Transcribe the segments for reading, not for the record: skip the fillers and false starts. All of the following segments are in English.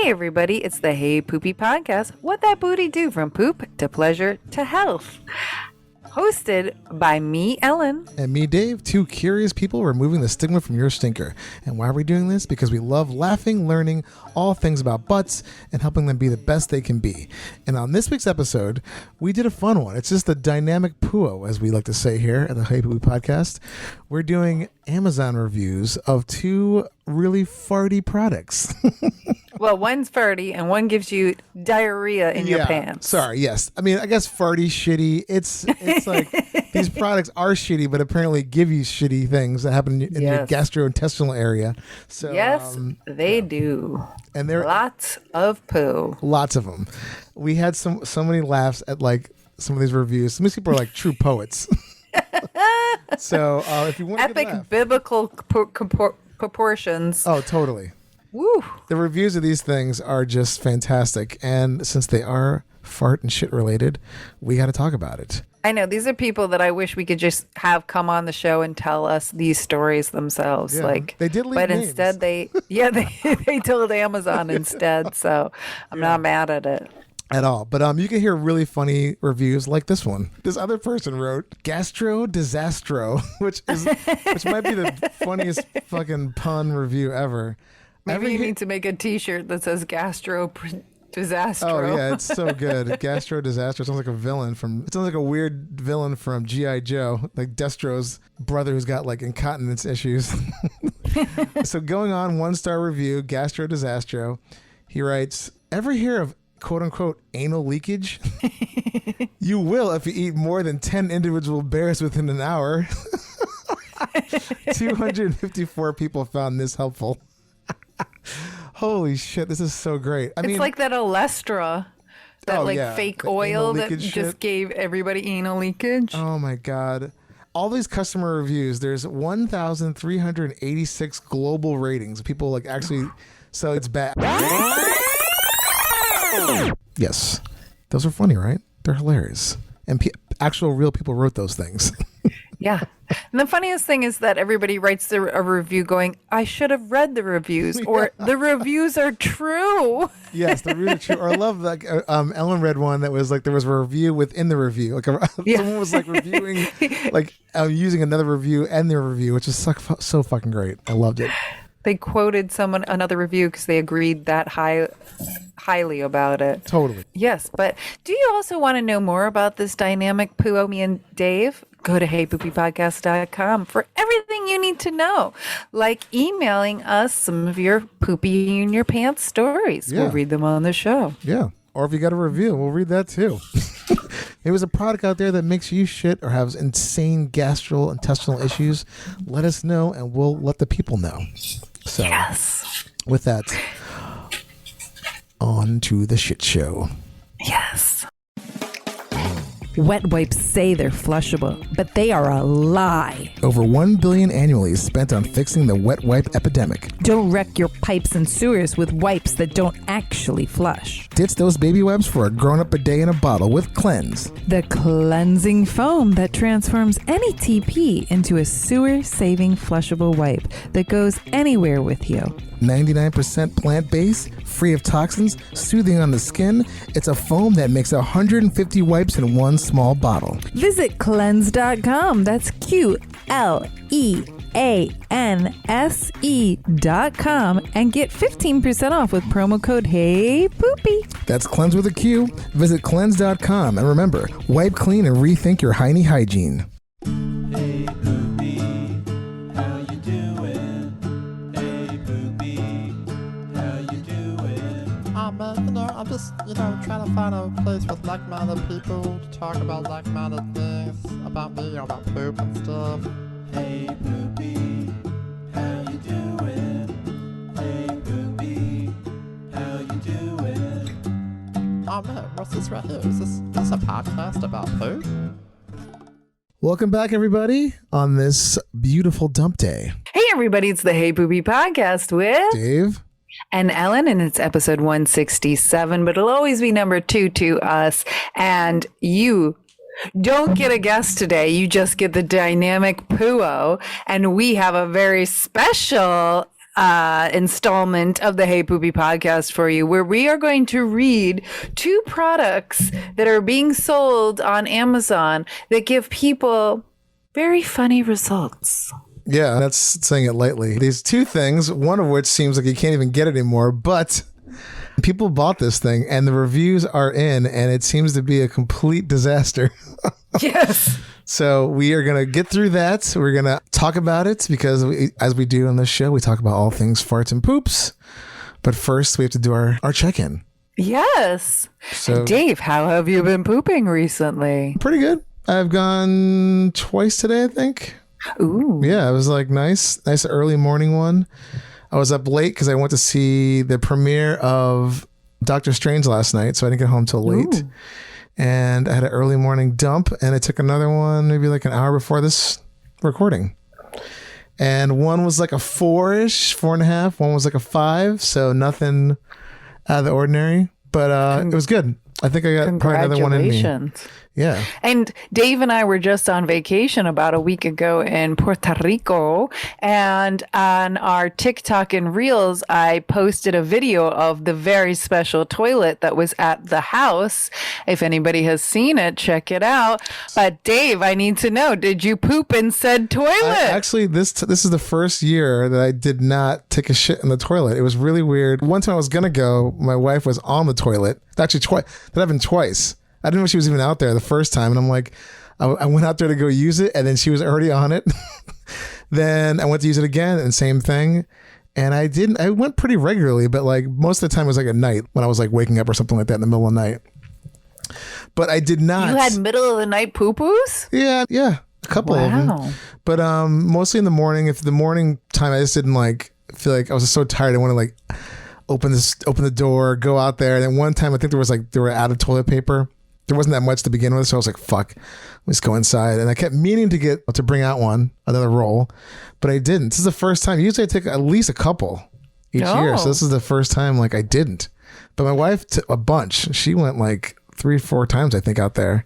Hey everybody, it's the Hey Poopy podcast. What that booty do from poop to pleasure to health. Hosted by me, Ellen. And me, Dave, two curious people removing the stigma from your stinker. And why are we doing this? Because we love laughing, learning all things about butts, and helping them be the best they can be. And on this week's episode, we did a fun one. It's just a dynamic poo, as we like to say here at the Hey Poopy podcast. We're doing Amazon reviews of two really farty products. Well, one's farty and one gives you diarrhea in your pants. Sorry, yes. I mean, I guess farty, shitty. It's like these products are shitty, but apparently give you shitty things that happen in your gastrointestinal area. So yes, they do. And there are lots of poo. Lots of them. We had so many laughs at like some of these reviews. Some of these people are like true poets. So if you want to epic biblical proportions. Oh, totally. Woo. The reviews of these things are just fantastic. And since they are fart and shit related, we got to talk about it. I know. These are people that I wish we could just have come on the show and tell us these stories themselves. Yeah, like they did leave but names. Instead they told Amazon instead. So I'm not mad at it. At all. But you can hear really funny reviews like this one. This other person wrote Gastro Disastro, which might be the funniest fucking pun review ever. Maybe you need to make a t-shirt that says Gastro Disastro. Oh yeah, it's so good. Gastro Disaster sounds like a villain it sounds like a weird villain from G.I. Joe, like Destro's brother who's got like incontinence issues. So going on, 1-star review, Gastro Disastro. He writes, ever hear of quote unquote anal leakage? You will if you eat more than 10 individual bears within an hour. 254 people found this helpful. Holy shit, this is so great. I mean, it's like that Olestra, fake oil that just gave everybody anal leakage. Oh my God. All these customer reviews, there's 1,386 global ratings. People like actually, so it's bad. Yes. Those are funny, right? They're hilarious. And actual real people wrote those things. Yeah. And the funniest thing is that everybody writes a review going, I should have read the reviews, or the reviews are true. Yes, the reviews are true. Or I love like Ellen read one that was like there was a review within the review. Like someone was like reviewing, like using another review and their review, which is so fucking great. I loved it. They quoted another review because they agreed that highly about it. Totally. Yes, but do you also want to know more about this dynamic poo, me and Dave? Go to heypoopypodcast.com for everything you need to know, like emailing us some of your poopy in your pants stories. Yeah. We'll read them on the show. Yeah. Or if you got a review, we'll read that too. If there's a product out there that makes you shit or has insane gastrointestinal issues, let us know and we'll let the people know. So, yes. With that, on to the shit show. Yes. Wet wipes say they're flushable, but they are a lie. Over $1 billion annually is spent on fixing the wet wipe epidemic. Don't wreck your pipes and sewers with wipes that don't actually flush. Ditch those baby wipes for a grown-up bidet in a bottle with Cleanse. The cleansing foam that transforms any TP into a sewer-saving flushable wipe that goes anywhere with you. 99% plant-based, free of toxins, soothing on the skin. It's a foam that makes 150 wipes in one small bottle. Visit cleanse.com. That's QLEANSE.com and get 15% off with promo code HeyPoopy. That's Cleanse with a Q. Visit cleanse.com and remember, wipe clean and rethink your hiney hygiene. Hey Poopy, how you doing? Hey Poopy, how you doing? I'm just, trying to find a place with like-minded people to talk about like-minded things about me, about poop and stuff. Hey Poopy, how you doing? Hey Poopy, how you doing? Oh man, what's this right here? Is this a podcast about poop? Welcome back, everybody, on this beautiful dump day. Hey, everybody, it's the Hey Poopy podcast with Dave and Ellen, and it's episode 167, but it'll always be number 2 to us. And you don't get a guest today. You just get the dynamic Poo-O, and we have a very special installment of the Hey Poopy podcast for you, where we are going to read 2 products that are being sold on Amazon that give people very funny results. Yeah, that's saying it lightly. These 2 things, one of which seems like you can't even get anymore, but people bought this thing and the reviews are in and it seems to be a complete disaster. Yes. So we are going to get through that. We're going to talk about it because as we do on this show, we talk about all things farts and poops. But first we have to do our check-in. Yes. So Dave, how have you been pooping recently? pretty good. I've gone twice today, I think. Ooh. Yeah, it was like nice early morning one. I was up late because I went to see the premiere of Doctor Strange last night, so I didn't get home till late. Ooh. And I had an early morning dump, and I took another one maybe like an hour before this recording. And one was like a 4-ish, 4.5. One was like a 5, so nothing out of the ordinary. But it was good. I think I got probably another one in me. Congratulations. Yeah. And Dave and I were just on vacation about a week ago in Puerto Rico. And on our TikTok and Reels, I posted a video of the very special toilet that was at the house. If anybody has seen it, check it out. But Dave, I need to know, did you poop in said toilet? Actually, this is the first year that I did not take a shit in the toilet. It was really weird. One time I was going to go, my wife was on the toilet. Actually, that happened twice. I didn't know she was even out there the first time. And I'm like, I went out there to go use it and then she was already on it. Then I went to use it again and same thing. And I went pretty regularly, but like most of the time it was like at night when I was like waking up or something like that in the middle of the night. But I did not. You had middle of the night poo-poos? Yeah. A couple of them. But mostly in the morning. If the morning time, I just didn't like feel like I was just so tired. I want to like open the door, go out there. And then one time I think they were out of toilet paper. There wasn't that much to begin with, so I was like, fuck, let's go inside. And I kept meaning to bring out another roll, but I didn't. This is the first time. Usually I take at least a couple each year. So this is the first time like I didn't. But my wife took a bunch. She went like 3-4 times, I think, out there.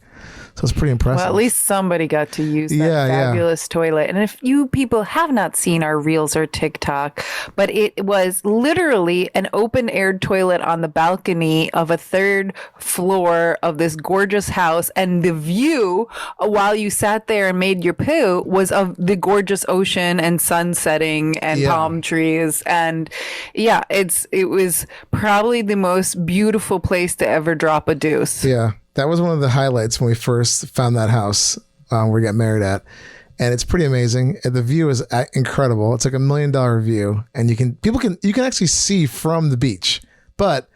So it's pretty impressive. Well, at least somebody got to use that fabulous toilet. And if you people have not seen our Reels or TikTok, but it was literally an open-aired toilet on the balcony of a 3rd floor of this gorgeous house. And the view while you sat there and made your poo was of the gorgeous ocean and sun setting and palm trees. And yeah, it was probably the most beautiful place to ever drop a deuce. Yeah. That was one of the highlights when we first found that house we got married at. And it's pretty amazing. And the view is incredible. It's like $1 million view. And you can actually see from the beach. But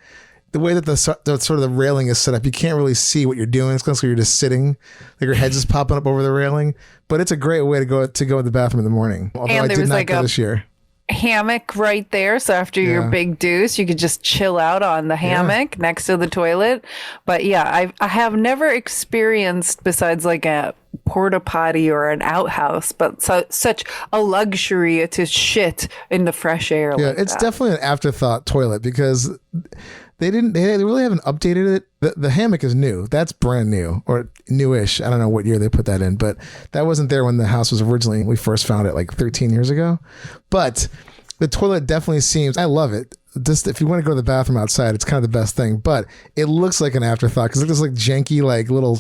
the way that the sort of the railing is set up, you can't really see what you're doing. It's because you're just sitting, like your head's just popping up over the railing. But it's a great way to go to the bathroom in the morning. Although and I did not go this year. Hammock right there, so after your big deuce you could just chill out on the hammock next to the toilet. But yeah, I have never experienced, besides like a porta potty or an outhouse, but such a luxury to shit in the fresh air. It's definitely an afterthought toilet because they really haven't updated it. The hammock is new. That's brand new or newish. I don't know what year they put that in, but that wasn't there when the house was originally, we first found it like 13 years ago. But the toilet definitely seems, I love it. Just if you want to go to the bathroom outside, it's kind of the best thing, but it looks like an afterthought because it's like janky, like little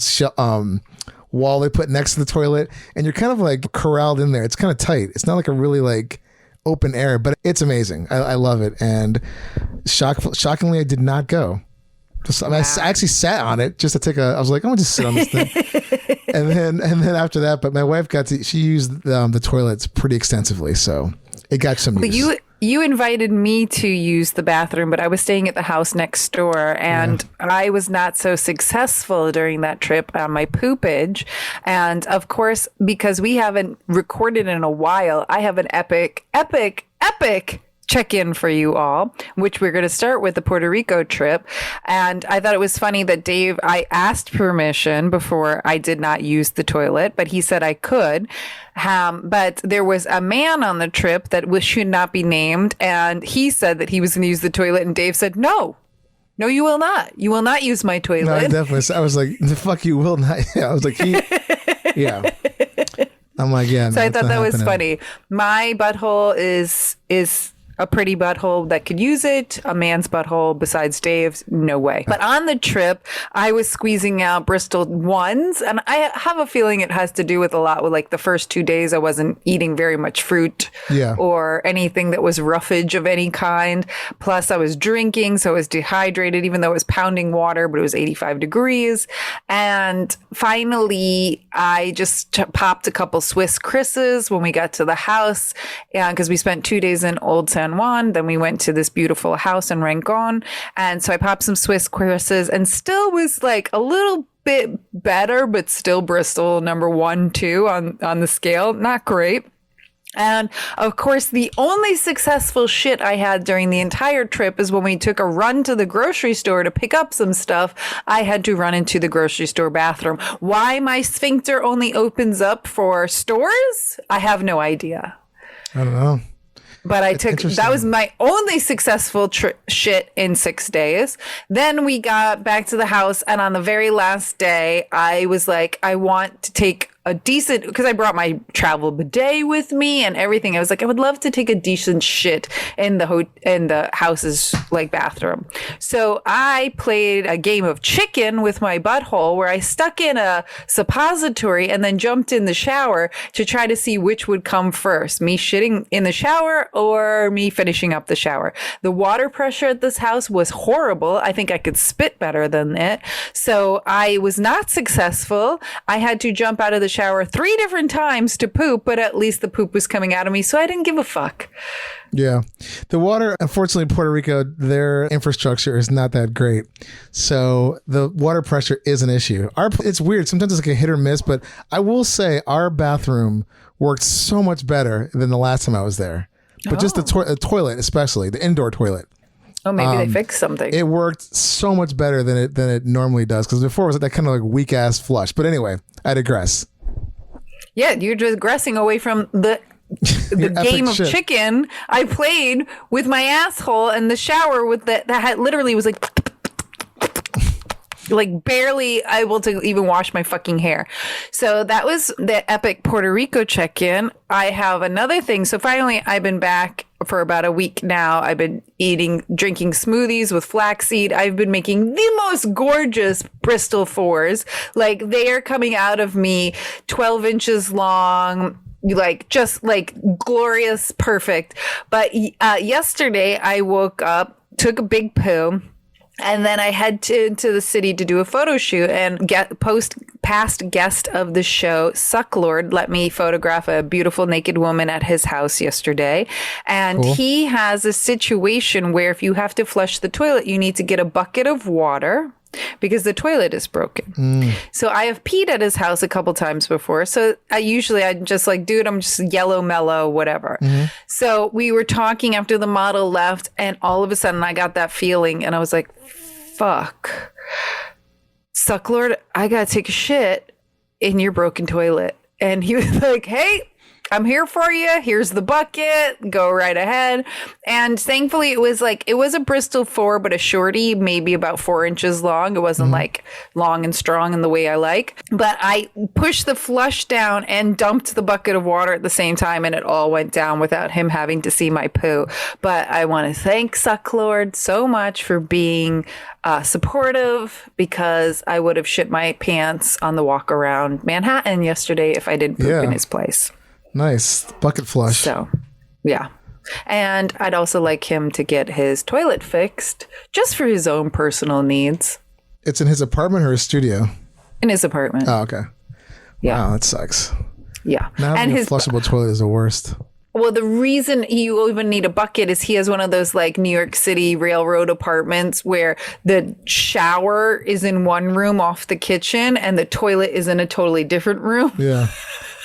wall they put next to the toilet and you're kind of like corralled in there. It's kind of tight. It's not like a really like open air, but it's amazing. I love it. And shockingly, I did not go. I actually sat on it just to take I was like, I'm gonna just sit on this thing. and then after that, but my wife she used the toilets pretty extensively. So it got some use. You invited me to use the bathroom, but I was staying at the house next door, and I was not so successful during that trip on my poopage. And of course, because we haven't recorded in a while, I have an epic check-in for you all, which we're going to start with the Puerto Rico trip. And I thought it was funny that Dave, I asked permission before I did not use the toilet, but he said I could. But there was a man on the trip that should not be named, and he said that he was going to use the toilet, and Dave said, no, you will not. You will not use my toilet. No, I definitely. I was like, the fuck you will not. Yeah, I was like, yeah. I'm like, yeah. No, so I thought that was funny. My butthole is a pretty butthole that could use it. A man's butthole besides Dave's, no way. But on the trip, I was squeezing out Bristol ones, and I have a feeling it has to do with a lot with like the first 2 days I wasn't eating very much fruit or anything that was roughage of any kind. Plus I was drinking, so I was dehydrated, even though it was pounding water, but it was 85 degrees. And finally, I just popped a couple Swiss Chris's when we got to the house, because we spent 2 days in Old San Juan. Then we went to this beautiful house in Rincon. And so I popped some Swiss Chris's and still was like a little bit better, but still Bristol number 1, 2 on the scale. Not great. And of course, the only successful shit I had during the entire trip is when we took a run to the grocery store to pick up some stuff. I had to run into the grocery store bathroom. Why my sphincter only opens up for stores? I have no idea. I don't know. But that was my only successful shit in 6 days. Then we got back to the house, and on the very last day, I was like, I want to take a decent, because I brought my travel bidet with me and everything. I was like, I would love to take a decent shit in the house's like bathroom. So I played a game of chicken with my butthole where I stuck in a suppository and then jumped in the shower to try to see which would come first, me shitting in the shower or me finishing up the shower. The water pressure at this house was horrible. I think I could spit better than it. So I was not successful. I had to jump out of the shower 3 different times to poop, but at least the poop was coming out of me, so I didn't give a fuck. Yeah. The water, unfortunately, Puerto Rico, their infrastructure is not that great. So the water pressure is an issue. It's weird. Sometimes it's like a hit or miss, but I will say our bathroom worked so much better than the last time I was there. But just the toilet, especially the indoor toilet. Oh, maybe they fixed something. It worked so much better than it normally does, because before it was that kind of like weak ass flush. But anyway, I digress. Yeah, you're digressing away from the game of chicken I played with my asshole in the shower with that had literally was like barely able to even wash my fucking hair. So that was the epic Puerto Rico check-in. I have another thing. So finally, I've been back for about a week now. I've been drinking smoothies with flaxseed. I've been making the most gorgeous Bristol 4s. Like, they are coming out of me 12 inches long, like just like glorious, perfect. But yesterday I woke up, took a big poo, and then I head into the city to do a photo shoot, and past guest of the show, Sucklord, let me photograph a beautiful naked woman at his house yesterday. And cool. He has a situation where if you have to flush the toilet, you need to get a bucket of water because the toilet is broken. So I have peed at his house a couple times before. So I'm just like, dude, I'm just yellow, mellow, whatever. So we were talking after the model left, and all of a sudden I got that feeling, and I was like, fuck, Sucklord, I gotta take a shit in your broken toilet. And he was like, hey, I'm here for you. Here's the bucket. Go right ahead. And thankfully, it was a Bristol 4, but a shorty, maybe about 4 inches long. It wasn't like long and strong in the way I like. But I pushed the flush down and dumped the bucket of water at the same time, and it all went down without him having to see my poo. But I want to thank Sucklord so much for being supportive, because I would have shit my pants on the walk around Manhattan yesterday if I didn't poop in his place. Nice. Bucket flush. So, yeah. And I'd also like him to get his toilet fixed just for his own personal needs. It's in his apartment or his studio? In his apartment. Oh, okay. Yeah. Wow, that sucks. Yeah. Now having a flushable toilet is the worst. Well, the reason you even need a bucket is he has one of those like New York City railroad apartments where the shower is in one room off the kitchen and the toilet is in a totally different room. Yeah.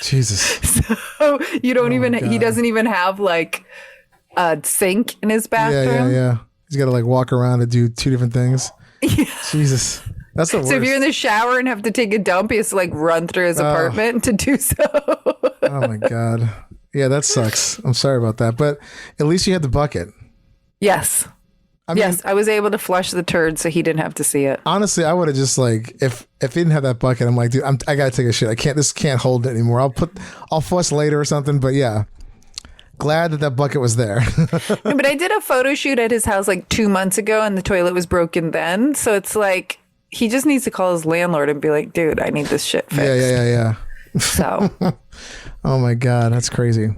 Jesus. So you don't he doesn't even have like a sink in his bathroom. Yeah. He's got to like walk around and do 2 different things. Yeah. Jesus. That's the worst. So if you're in the shower and have to take a dump, he has to like run through his apartment to do so. Oh my God. Yeah, that sucks. I'm sorry about that. But at least you had the bucket. Yes. I was able to flush the turd so he didn't have to see it. Honestly, I would have just like, if he didn't have that bucket, I'm like, dude, I got to take a shit. This can't hold it anymore. I'll flush later or something. But yeah, glad that bucket was there. No, but I did a photo shoot at his house like 2 months ago, and the toilet was broken then. So it's like he just needs to call his landlord and be like, dude, I need this shit fixed. Yeah. So, Oh my God, that's crazy.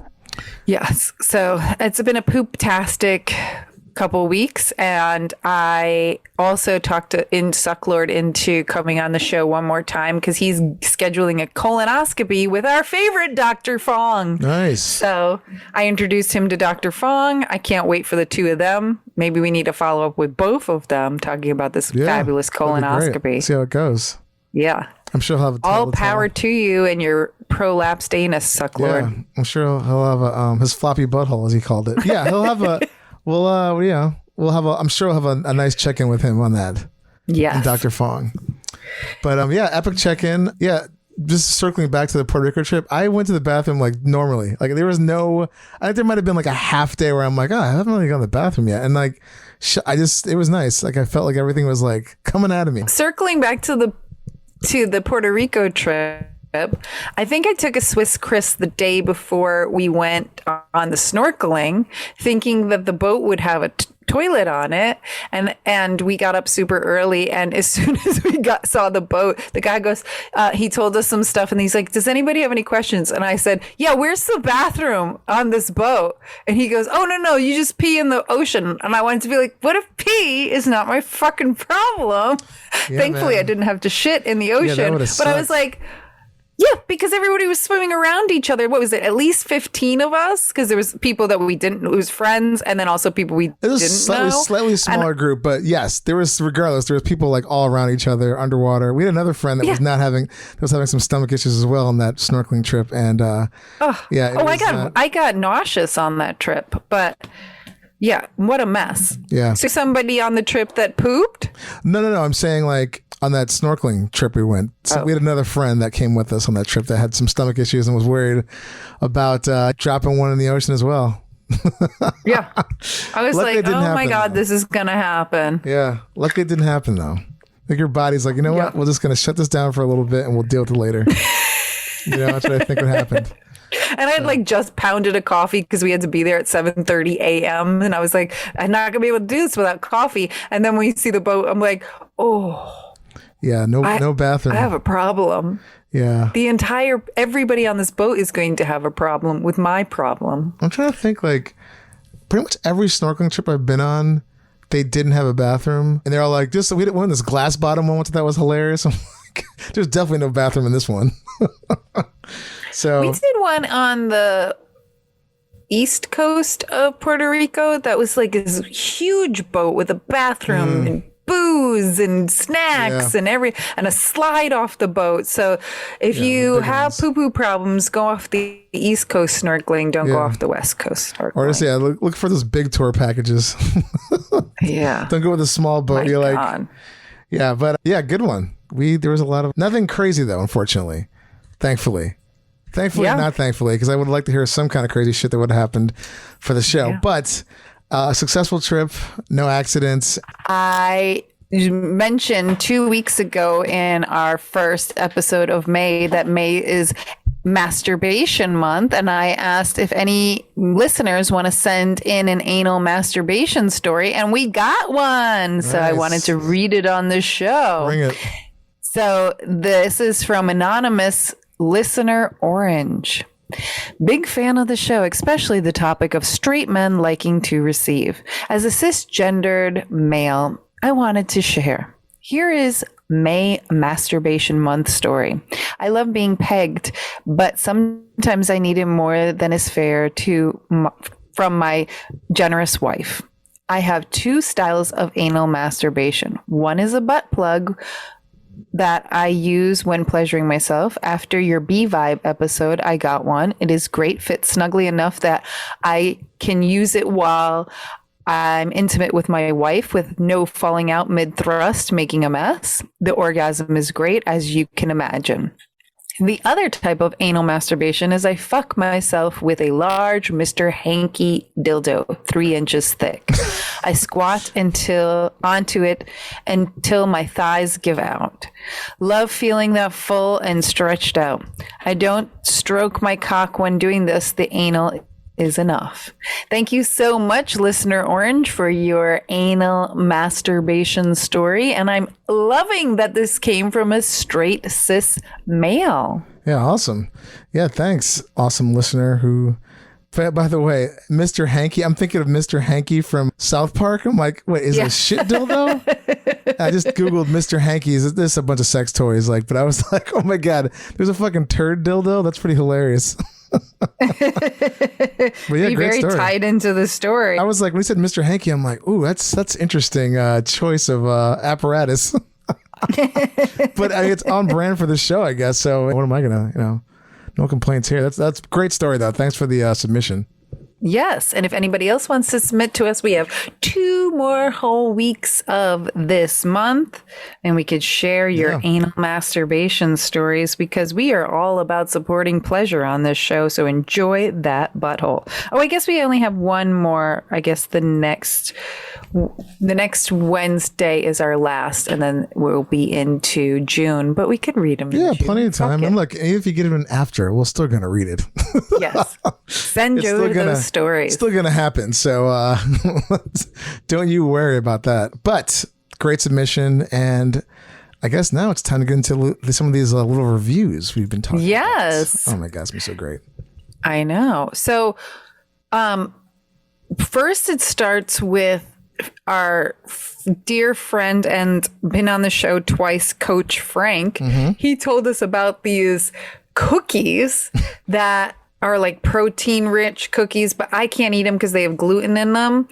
yes. So it's been a poop-tastic couple weeks, and I also talked to Sucklord into coming on the show one more time because he's scheduling a colonoscopy with our favorite Dr. Fong. Nice. So I introduced him to Dr. Fong. I can't wait for the two of them. Maybe we need to follow up with both of them talking about this fabulous that'd be great. colonoscopy. See how it goes. Yeah. I'm sure he'll have All power to you and your prolapsed anus, Sucklord. Yeah, I'm sure he'll have a his floppy butthole, as he called it. Yeah, he'll have a. We'll have a. I'm sure we'll have a nice check-in with him on that. Yeah. Dr. Fong. But epic check-in. Yeah, just circling back to the Puerto Rico trip. I went to the bathroom like normally. Like there was no. I think there might have been like a half day where I'm like, I haven't really gone to the bathroom yet, and like, it was nice. Like I felt like everything was like coming out of me. Circling back to the Puerto Rico trip, I think I took a Swiss Chris the day before we went on the snorkeling, thinking that the boat would have a toilet on it, and we got up super early, and as soon as we saw the boat, the guy goes, he told us some stuff, and he's like, does anybody have any questions? And I said, yeah, where's the bathroom on this boat? And he goes, oh, no, you just pee in the ocean. And I wanted to be like, what if pee is not my fucking problem? Yeah, Thankfully, man. I didn't have to shit in the ocean, would've but I was sucked. like, yeah, because everybody was swimming around each other. What was it? At least 15 of us, because there was people that we didn't. It was friends, and then also people we It was didn't know. slightly smaller group, but yes, there was people like all around each other underwater. We had another friend that was having some stomach issues as well on that snorkeling trip, and I got nauseous on that trip, but yeah, what a mess. Yeah. So somebody on the trip that pooped. No. I'm saying like on that snorkeling trip we went. So we had another friend that came with us on that trip that had some stomach issues and was worried about dropping one in the ocean as well. Yeah, I was Luckily it like, didn't oh my happen, God, though. this is gonna happen. Yeah. Luckily it didn't happen though. Like your body's like, you know what? Yeah. We're just gonna shut this down for a little bit and we'll deal with it later. That's what I think would happen. And I had like just pounded a coffee because we had to be there at 7:30 a.m. And I was like, I'm not gonna be able to do this without coffee. And then when you see the boat, I'm like, oh. Yeah, no bathroom. I have a problem. Yeah. Everybody on this boat is going to have a problem with my problem. I'm trying to think like pretty much every snorkeling trip I've been on, they didn't have a bathroom. And they're all like, we didn't win this glass bottom one, that was hilarious. I'm like, there's definitely no bathroom in this one. So We did one on the east coast of Puerto Rico that was like this huge boat with a bathroom and booze and snacks and a slide off the boat. So if you have poo-poo problems, go off the east coast snorkeling. Don't go off the west coast snorkeling. or just look for those big tour packages. Yeah. Don't go with a small boat. My You're God. like, yeah, but yeah, good one. There was a lot of nothing crazy though, unfortunately. Thankfully, not thankfully, because I would like to hear some kind of crazy shit that would have happened for the show. Yeah. But a successful trip, no accidents. I mentioned 2 weeks ago in our first episode of May that May is masturbation month, and I asked if any listeners want to send in an anal masturbation story, and we got one. So I Nice. wanted to read it on the show. Bring it. So this is from anonymous listener Orange. Big fan of the show, especially the topic of straight men liking to receive. As a cisgendered male, I wanted to share. Here is May Masturbation Month story. I love being pegged, but sometimes I need it more than is fair from my generous wife. I have two styles of anal masturbation. One is a butt plug that I use when pleasuring myself. After your B-Vibe episode, I got one. It is great, fits snugly enough that I can use it while I'm intimate with my wife with no falling out mid-thrust, making a mess. The orgasm is great, as you can imagine. The other type of anal masturbation is I fuck myself with a large Mr. Hanky dildo, 3 inches thick. I squat onto it until my thighs give out. Love feeling that full and stretched out. I don't stroke my cock when doing this. The anal is enough. Thank you so much, Listener Orange, for your anal masturbation story. And I'm loving that this came from a straight cis male. Yeah, awesome. Yeah, thanks, awesome listener who... By the way, Mr. Hanky, I'm thinking of Mr. Hanky from South Park. I'm like, wait, is it a shit dildo? I just Googled Mr. Hanky's. There's a bunch of sex toys, but I was like, oh my God, there's a fucking turd dildo? That's pretty hilarious. But yeah, Be great very story. tied into the story. I was like, when he said Mr. Hanky, I'm like, ooh, that's interesting choice of apparatus. But it's on brand for the show, I guess. So what am I gonna, no complaints here. That's a great story though. Thanks for the submission. Yes. And if anybody else wants to submit to us, we have 2 more whole weeks of this month, and we could share your anal masturbation stories because we are all about supporting pleasure on this show. So enjoy that butthole. Oh, I guess we only have one more. I guess the next Wednesday is our last, and then we'll be into June, but we could read them. Yeah, plenty of time. And look, even if you get them in after, we're still going to read it. Yes. Send Joe those stories. Still going to happen. So don't you worry about that. But great submission. And I guess now it's time to get into some of these little reviews we've been talking about. Yes. Oh my God, it's been so great. I know. So first it starts with our dear friend and been on the show twice, Coach Frank. He told us about these cookies that are like protein rich cookies, but I can't eat them because they have gluten in them.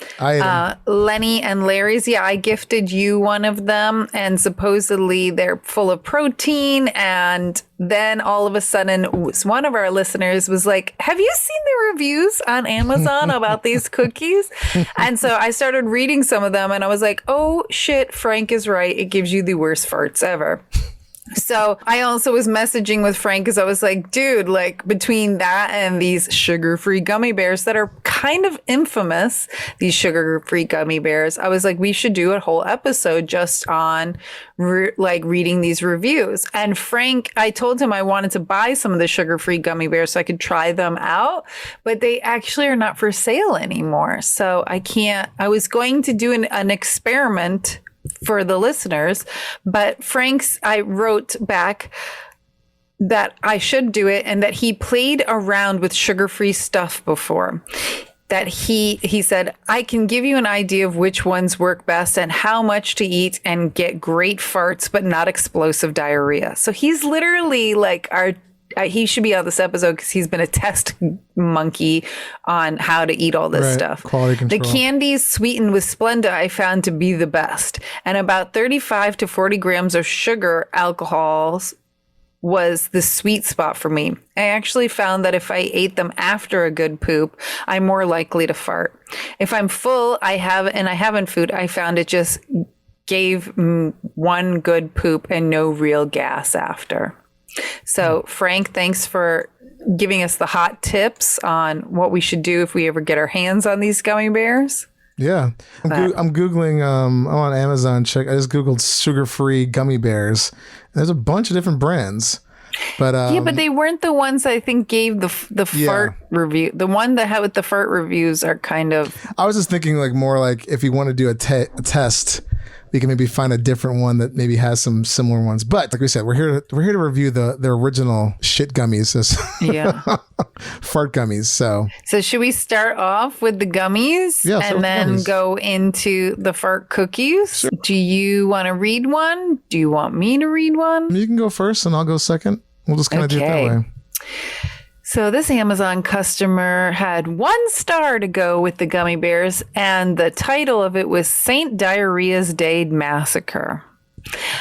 Lenny&Larry's. Yeah, I gifted you one of them, and supposedly they're full of protein. And then all of a sudden, one of our listeners was like, have you seen the reviews on Amazon about these cookies? And so I started reading some of them, and I was like, oh shit, Frank is right. It gives you the worst farts ever. So I also was messaging with Frank because I was like, dude, between that and these sugar-free gummy bears that are kind of infamous, these sugar-free gummy bears, I was like, we should do a whole episode just on reading these reviews. And Frank, I told him I wanted to buy some of the sugar-free gummy bears so I could try them out, but they actually are not for sale anymore. So I was going to do an experiment for the listeners, but I wrote back that I should do it and that he played around with sugar-free stuff before. That he said, I can give you an idea of which ones work best and how much to eat and get great farts, but not explosive diarrhea. So he's literally he should be on this episode because he's been a test monkey on how to eat all this stuff. Quality control. The candies sweetened with Splenda I found to be the best. And about 35 to 40 grams of sugar alcohols was the sweet spot for me. I actually found that if I ate them after a good poop, I'm more likely to fart. If I'm full, I haven't food, I found it just gave one good poop and no real gas after. So, Frank, thanks for giving us the hot tips on what we should do if we ever get our hands on these gummy bears. Yeah. I'm Googling, I'm on Amazon. I just Googled sugar-free gummy bears. There's a bunch of different brands. But but they weren't the ones I think gave the fart review. The one that had with the fart reviews are kind of... I was just thinking more like if you want to do a test, we can maybe find a different one that maybe has some similar ones. But like we said, we're here to review the original shit gummies, fart gummies. So should we start off with the gummies and then go into the fart cookies? Sure. Do you want to read one? Do you want me to read one? You can go first and I'll go second. We'll just kind of do it that way. So this Amazon customer had 1 star to go with the gummy bears, and the title of it was St. Diarrhea's Day Massacre.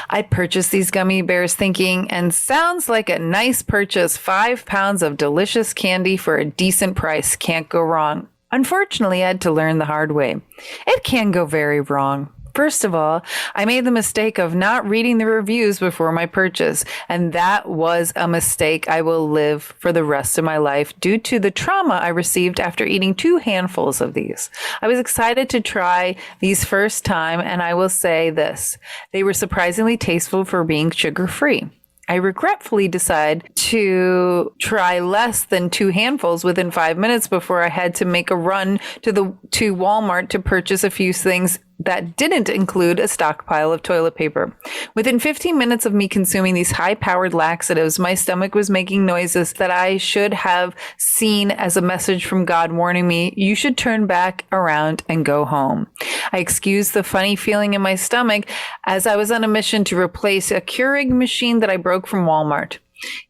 I purchased these gummy bears thinking, and sounds like a nice purchase, 5 pounds of delicious candy for a decent price. Can't go wrong. Unfortunately, I had to learn the hard way. It can go very wrong. First of all, I made the mistake of not reading the reviews before my purchase, and that was a mistake I will live for the rest of my life due to the trauma I received after eating 2 handfuls of these. I was excited to try these first time, and I will say this. They were surprisingly tasteful for being sugar-free. I regretfully decide to try less than 2 handfuls within 5 minutes before I had to make a run to Walmart to purchase a few things that didn't include a stockpile of toilet paper. Within 15 minutes of me consuming these high-powered laxatives, my stomach was making noises that I should have seen as a message from God warning me, you should turn back around and go home. I excused the funny feeling in my stomach as I was on a mission to replace a Keurig machine that I broke from Walmart.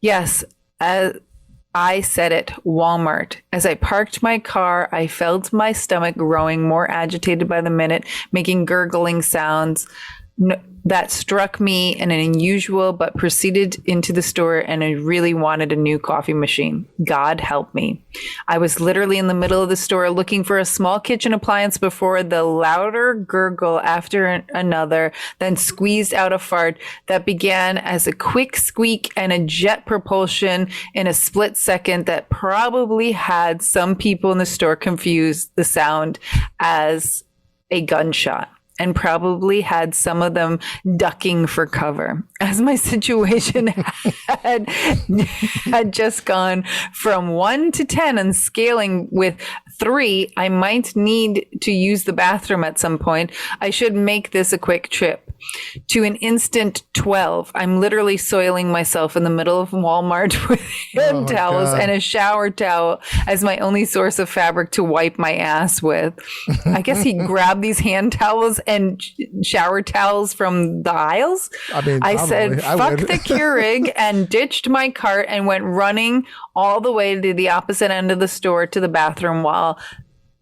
Yes, I said it, Walmart. As I parked my car, I felt my stomach growing more agitated by the minute, making gurgling sounds that struck me in an unusual, but proceeded into the store and I really wanted a new coffee machine. God help me. I was literally in the middle of the store looking for a small kitchen appliance before the louder gurgle after another, then squeezed out a fart that began as a quick squeak and a jet propulsion in a split second that probably had some people in the store confuse the sound as a gunshot. And probably had some of them ducking for cover, as my situation had just gone from 1 to 10 and scaling with 3. I might need to use the bathroom at some point. I should make this a quick trip. To an instant 12. I'm literally soiling myself in the middle of Walmart with hand towels and a shower towel as my only source of fabric to wipe my ass with. I guess he grabbed these hand towels and shower towels from the aisles. I said, fuck the Keurig and ditched my cart and went running all the way to the opposite end of the store to the bathroom while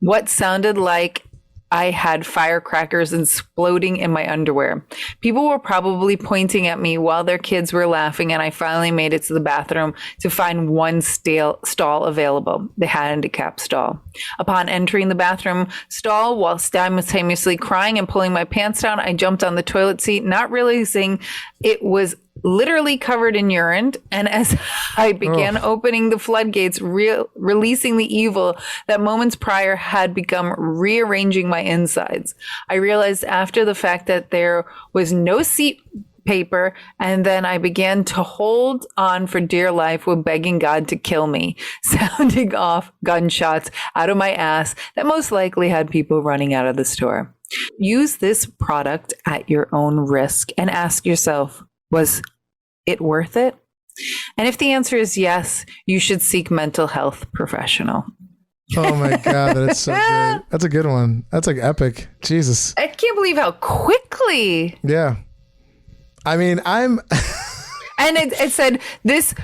what sounded like I had firecrackers exploding in my underwear. People were probably pointing at me while their kids were laughing, and I finally made it to the bathroom to find one stall available, the handicap stall. Upon entering the bathroom stall, while simultaneously crying and pulling my pants down, I jumped on the toilet seat, not realizing it was literally covered in urine. And as I began opening the floodgates, releasing the evil that moments prior had become rearranging my insides, I realized after the fact that there was no seat paper, and then I began to hold on for dear life with begging God to kill me, sounding off gunshots out of my ass that most likely had people running out of the store. Use this product at your own risk and ask yourself, was it worth it? And if the answer is yes, you should seek mental health professional. Oh my God, that's so good. That's a good one. That's like epic. Jesus. I can't believe how quickly. Yeah. I mean, I'm... And it said this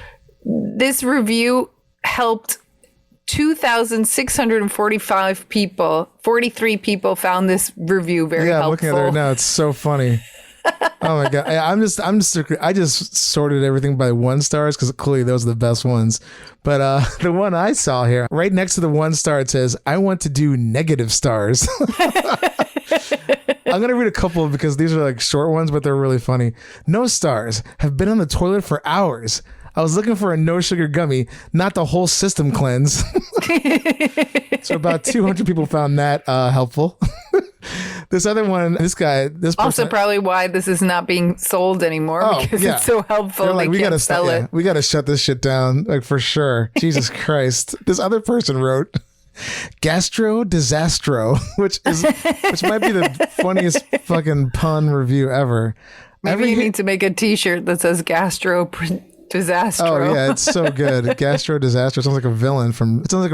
review helped 2,645 people. 43 people found this review very helpful. Yeah, looking at it right now, it's so funny. Oh my God. I just sorted everything by 1 stars because clearly those are the best ones. But the one I saw here, right next to the 1 star, it says, I want to do negative stars. I'm going to read a couple because these are like short ones, but they're really funny. No stars. Have been on the toilet for hours. I was looking for a no sugar gummy, not the whole system cleanse. So about 200 people found that helpful. This other one, this person, also probably why this is not being sold anymore because it's so helpful. Like, we gotta sell it. We got to shut this shit down, like for sure. Jesus Christ. This other person wrote Gastro Disastro, which might be the funniest fucking pun review ever. Maybe you need to make a t-shirt that says Gastro Disastro. Oh yeah, it's so good. Gastro Disaster sounds like a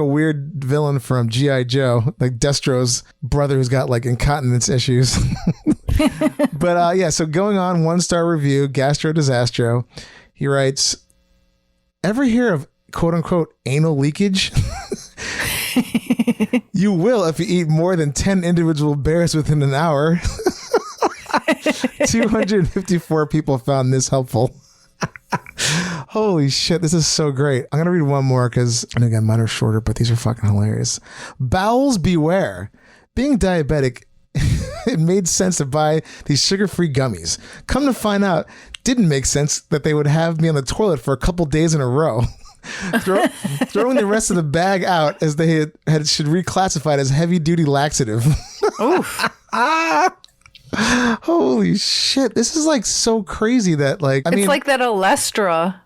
weird villain from G.I. Joe, like Destro's brother who's got like incontinence issues. But yeah, so going on 1 star review, Gastro Disastro, he writes, ever hear of quote unquote anal leakage? You will if you eat more than 10 individual bears within an hour. 254 people found this helpful. Holy shit, this is so great. I'm going to read one more because, and again, mine are shorter, but these are fucking hilarious. Bowels beware. Being diabetic, it made sense to buy these sugar-free gummies. Come to find out, didn't make sense that they would have me on the toilet for a couple days in a row. Throwing the rest of the bag out as they should reclassify it as heavy-duty laxative. Oof. Holy shit. This is like so crazy that like, It's like that Olestra,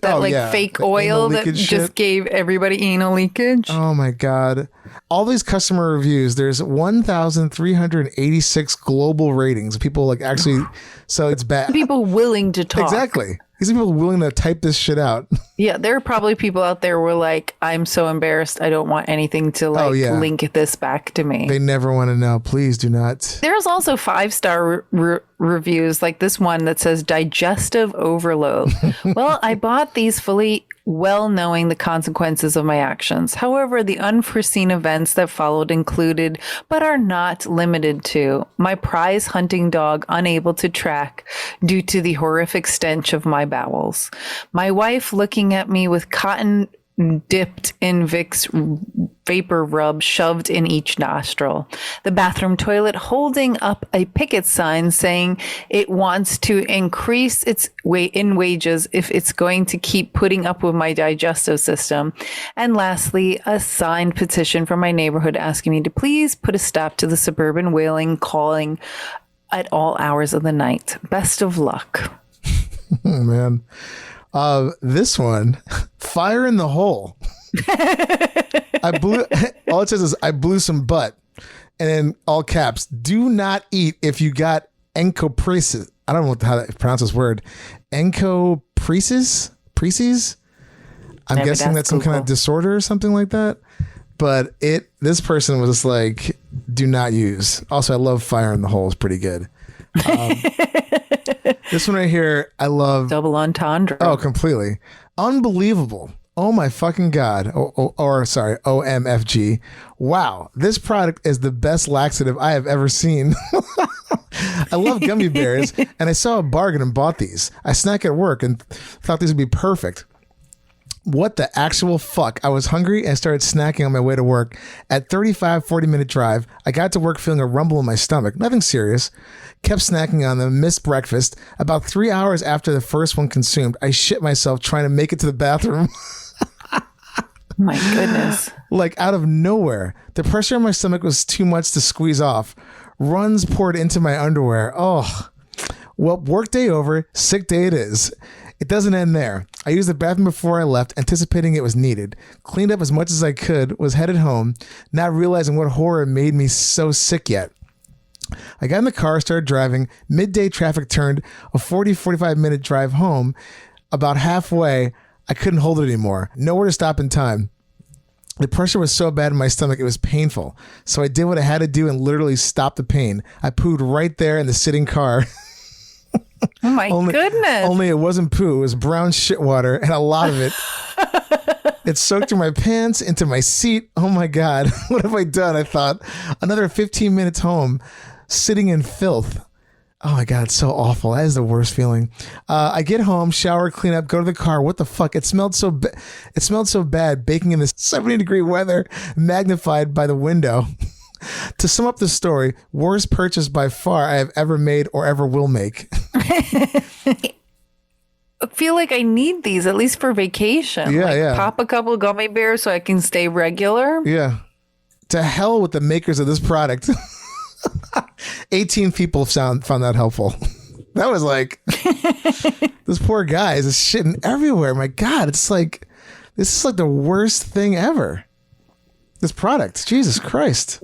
that fake the oil anal that leakage just shit. gave everybody anal leakage. Oh my God. All these customer reviews, there's 1,386 global ratings. People like actually, so it's bad. People willing to talk. Exactly. These people are willing to type this shit out. Yeah, there are probably people out there who are like, I'm so embarrassed. I don't want anything to link this back to me. They never want to know. Please do not. There's also 5-star reviews, like this one that says digestive overload. Well, I bought these fully well knowing the consequences of my actions. However, the unforeseen events that followed included, but are not limited to, my prize hunting dog unable to track due to the horrific stench of my bowels, my wife looking at me with cotton dipped in Vicks vapor rub shoved in each nostril, the bathroom toilet holding up a picket sign saying it wants to increase its wages if it's going to keep putting up with my digestive system, and lastly, a signed petition from my neighborhood asking me to please put a stop to the suburban wailing calling at all hours of the night. Best of luck. Oh, man. This one, fire in the hole. All it says is I blew some butt. And in all caps, do not eat if you got encopresis. I don't know how to pronounce this word. Encopresis? Preces? I'm guessing that's some kind of disorder or something like that. But this person was just like, do not use. Also, I love fire in the hole. It's pretty good. This one right here, I love. Double entendre. Oh, completely. Unbelievable. Oh my fucking God. OMFG. Wow. This product is the best laxative I have ever seen. I love gummy bears and I saw a bargain and bought these. I snack at work and thought these would be perfect. What the actual fuck? I was hungry and started snacking on my way to work. At 40-minute drive, I got to work feeling a rumble in my stomach. Nothing serious. Kept snacking on them, missed breakfast. About 3 hours after the first one consumed, I shit myself trying to make it to the bathroom. My goodness. Like out of nowhere. The pressure on my stomach was too much to squeeze off. Runs poured into my underwear. Oh, well, work day over, sick day it is. It doesn't end there. I used the bathroom before I left, anticipating it was needed. Cleaned up as much as I could, was headed home, not realizing what horror made me so sick yet. I got in the car, started driving. Midday traffic turned a 45-minute drive home. About halfway, I couldn't hold it anymore. Nowhere to stop in time. The pressure was so bad in my stomach, it was painful. So I did what I had to do and literally stopped the pain. I pooed right there in the sitting car. Oh my goodness. Only it wasn't poo. It was brown shit water, and a lot of it. It soaked through my pants, into my seat. Oh my God. What have I done? I thought. Another 15 minutes home, sitting in filth. Oh my God, it's so awful. That is the worst feeling. I get home, shower, clean up, go to the car. What the fuck? It smelled so bad baking in this 70-degree weather, magnified by the window. To sum up the story, worst purchase by far I have ever made or ever will make. I feel like I need these at least for vacation. Yeah. Pop a couple gummy bears so I can stay regular. Yeah. To hell with the makers of this product. 18 people found that helpful. That was like, this poor guy is just shitting everywhere. My God, it's like, this is like the worst thing ever. This product, Jesus Christ.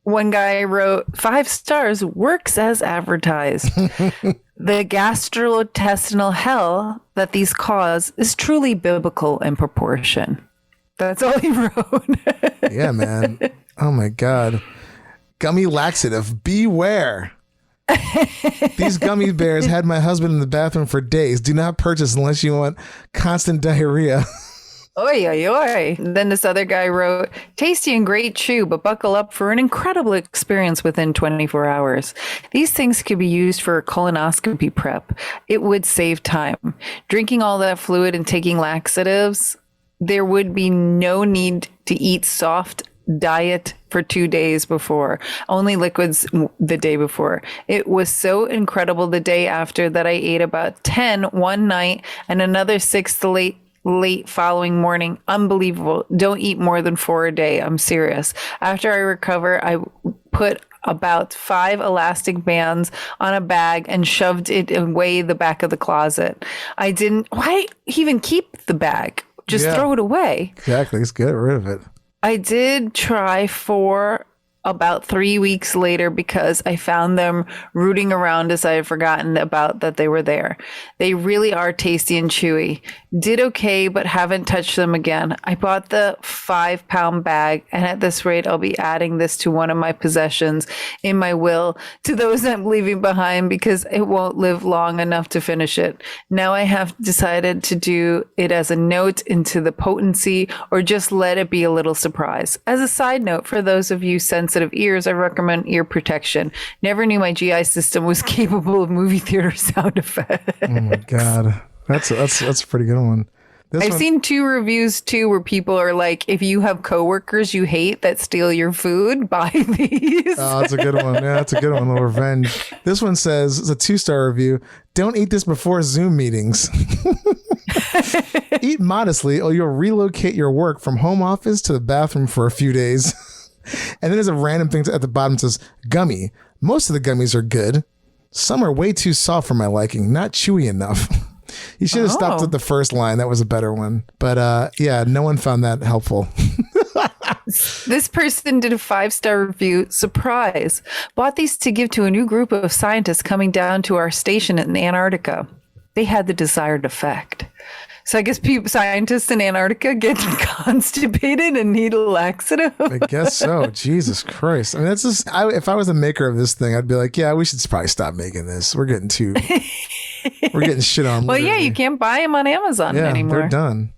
One guy wrote, 5 stars, works as advertised. The gastrointestinal hell that these cause is truly biblical in proportion. That's all he wrote. Yeah, man. Oh my God. Gummy Laxative, beware. These gummy bears had my husband in the bathroom for days. Do not purchase unless you want constant diarrhea. Oy, oy, oy. Then this other guy wrote, tasty and great chew, but buckle up for an incredible experience within 24 hours. These things could be used for colonoscopy prep. It would save time. Drinking all that fluid and taking laxatives, there would be no need to eat soft diet for 2 days before, only liquids the day before. It was so incredible the day after that I ate about 10 one night and another 6 the late following morning. Unbelievable. Don't eat more than 4 a day. I'm serious. After I recover, I put about 5 elastic bands on a bag and shoved it away the back of the closet. Why even keep the bag? Just throw it away. Exactly. Let's get rid of it. I did try for about 3 weeks later because I found them rooting around as I had forgotten about that they were there. They really are tasty and chewy. Did okay, but haven't touched them again. I bought the 5-pound bag, and at this rate, I'll be adding this to one of my possessions in my will to those I'm leaving behind because it won't live long enough to finish it. Now I have decided to do it as a note into the potency or just let it be a little surprise. As a side note, for those of you sensitive ears, I recommend ear protection. Never knew my GI system was capable of movie theater sound effects. Oh my God. That's a pretty good one. I've seen 2 reviews too where people are like, if you have coworkers you hate that steal your food, buy these. Oh, that's a good one. Yeah, that's a good one. A little revenge. This one says, it's a 2-star review. Don't eat this before Zoom meetings. Eat modestly or you'll relocate your work from home office to the bathroom for a few days. And then there's a random thing at the bottom that says, gummy. Most of the gummies are good. Some are way too soft for my liking, not chewy enough. You should have stopped at the first line. That was a better one. But yeah, no one found that helpful. This person did a 5-star review. Surprise. Bought these to give to a new group of scientists coming down to our station in Antarctica. They had the desired effect. So I guess scientists in Antarctica get constipated and need a laxative. I guess so. Jesus Christ. I mean, that's just, if I was a maker of this thing, I'd be like, yeah, we should probably stop making this. We're getting shit on. Well, literally. yeah, you can't buy them on Amazon anymore. They're done.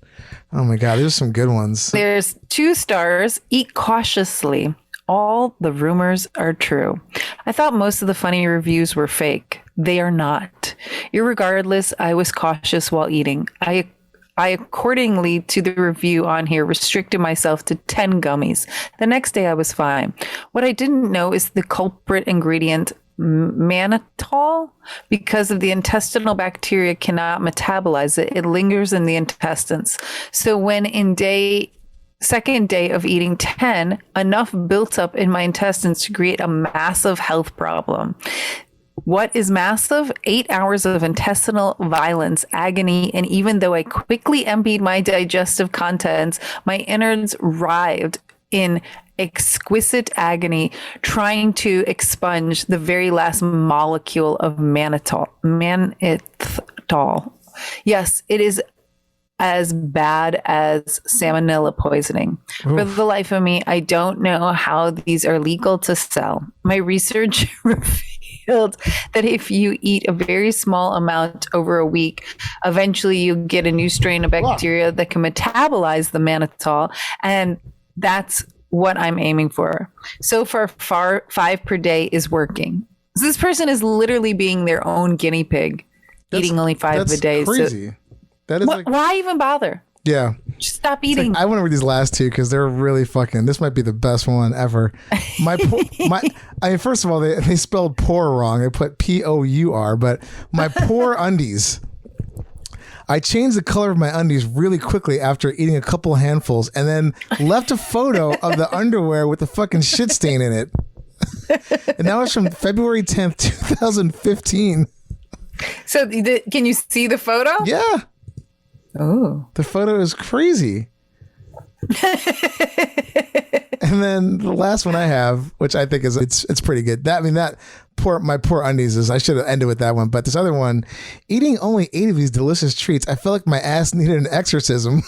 Oh my God. There's some good ones. There's 2 stars. Eat cautiously. All the rumors are true. I thought most of the funny reviews were fake. They are not. Irregardless, I was cautious while eating. I accordingly to the review on here, restricted myself to 10 gummies. The next day I was fine. What I didn't know is the culprit ingredient, mannitol. Because of the intestinal bacteria cannot metabolize it, it lingers in the intestines. So when second day of eating 10, enough built up in my intestines to create a massive health problem. What is massive? 8 hours of intestinal violence, agony, and even though I quickly emptied my digestive contents, my innards writhed in exquisite agony, trying to expunge the very last molecule of mannitol. Yes, it is as bad as salmonella poisoning. Oof. For the life of me, I don't know how these are legal to sell. My research revealed that if you eat a very small amount over a week, eventually you get a new strain of bacteria that can metabolize the mannitol, and that's what I'm aiming for. So far, 5 per day is working. So this person is literally being their own guinea pig, eating only 5 a day. That's crazy. So, that is why even bother? Yeah. Just stop eating. I want to read these last 2 because they're really fucking. This might be the best one ever. First of all, they spelled poor wrong. They put P-O-U-R, but my poor undies. I changed the color of my undies really quickly after eating a couple handfuls, and then left a photo of the underwear with the fucking shit stain in it. And that was from February 10th, 2015. So can you see the photo? Yeah. Oh, the photo is crazy. And then the last one I have, which I think is it's pretty good. My poor undies is, I should have ended with that one. But this other one, eating only 8 of these delicious treats, I felt like my ass needed an exorcism.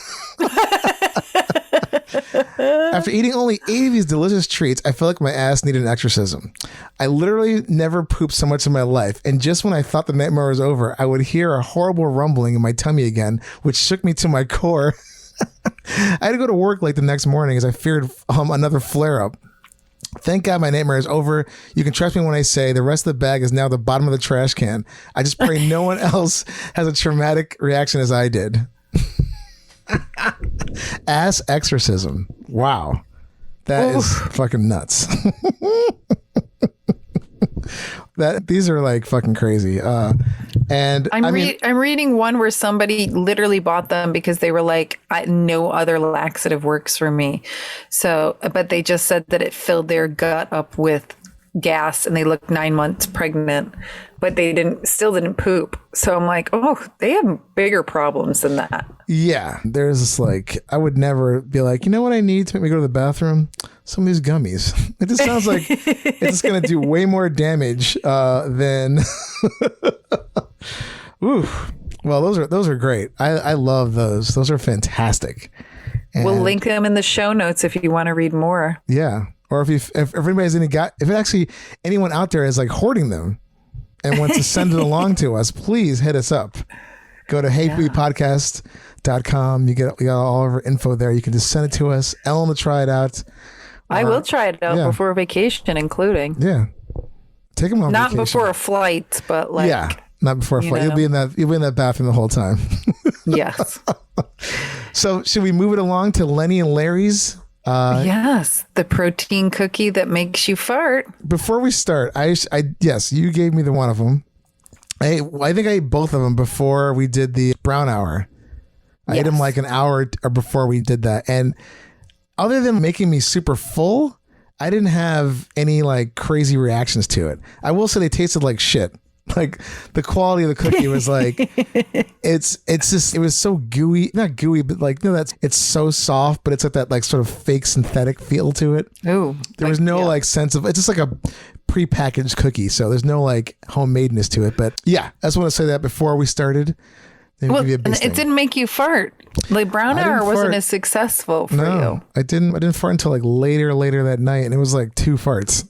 After eating only 8 of these delicious treats, I felt like my ass needed an exorcism. I literally never pooped so much in my life, and just when I thought the nightmare was over, I would hear a horrible rumbling in my tummy again, which shook me to my core. I had to go to work late the next morning as I feared another flare-up. Thank God my nightmare is over. You can trust me when I say the rest of the bag is now the bottom of the trash can. I just pray no one else has a traumatic reaction as I did. Ass exorcism. Wow. That is fucking nuts. These are like fucking crazy. And I'm reading one where somebody literally bought them because they were like, no other laxative works for me. So, but they just said that it filled their gut up with gas and they looked 9 months pregnant, but they still didn't poop. So I'm like, oh, they have bigger problems than that. Yeah, there's this like, I would never be like, you know what I need to make me go to the bathroom? Some of these gummies. It just sounds like it's just going to do way more damage than. Ooh. Well, those are great. I love those. Those are fantastic. And We'll link them in the show notes if you want to read more. yeah. Or if anybody's anyone out there is like hoarding them and wants to send it along to us, please hit us up. Go to heypoopypodcast.com. You got all of our info there. You can just send it to us. Ellen will try it out. I will try it out before vacation, including. Yeah. Take them on Not vacation. before a flight, but like. Yeah. Not before a flight. know. You'll be in that bathroom the whole time. Yes. So should we move it along to Lenny&Larry's? Yes. The protein cookie that makes you fart. Before we start, yes, you gave me the one of them. I think I ate both of them before we did the brown hour. I ate them like an hour or before we did that. And other than making me super full, I didn't have any like crazy reactions to it. I will say they tasted like shit. Like the quality of the cookie was like, it was so gooey, not gooey, but like, it's so soft, but it's like that like sort of fake synthetic feel to it. Ooh. There was no like sense of, it's just like a prepackaged cookie. So there's no like homemadeness to it, but yeah, I just want to say that before we started. Well, it didn't make you fart. Like brown hour wasn't as successful for you. I didn't fart until like later that night. And it was like 2 farts.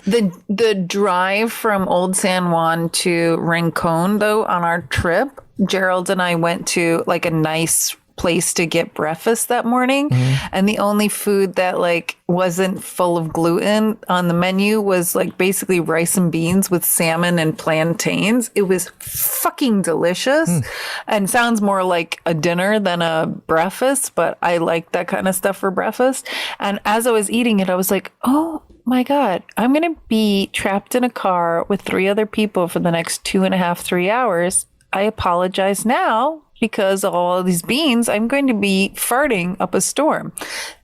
The drive from Old San Juan to Rincon, though, on our trip, Gerald and I went to like a nice place to get breakfast that morning. And the only food that like wasn't full of gluten on the menu was like basically rice and beans with salmon and plantains. It was fucking delicious and sounds more like a dinner than a breakfast, but I like that kind of stuff for breakfast. And as I was eating it, I was like, oh my God, I'm going to be trapped in a car with 3 other people for the next 2.5, 3 hours. I apologize now because of all of these beans. I'm going to be farting up a storm.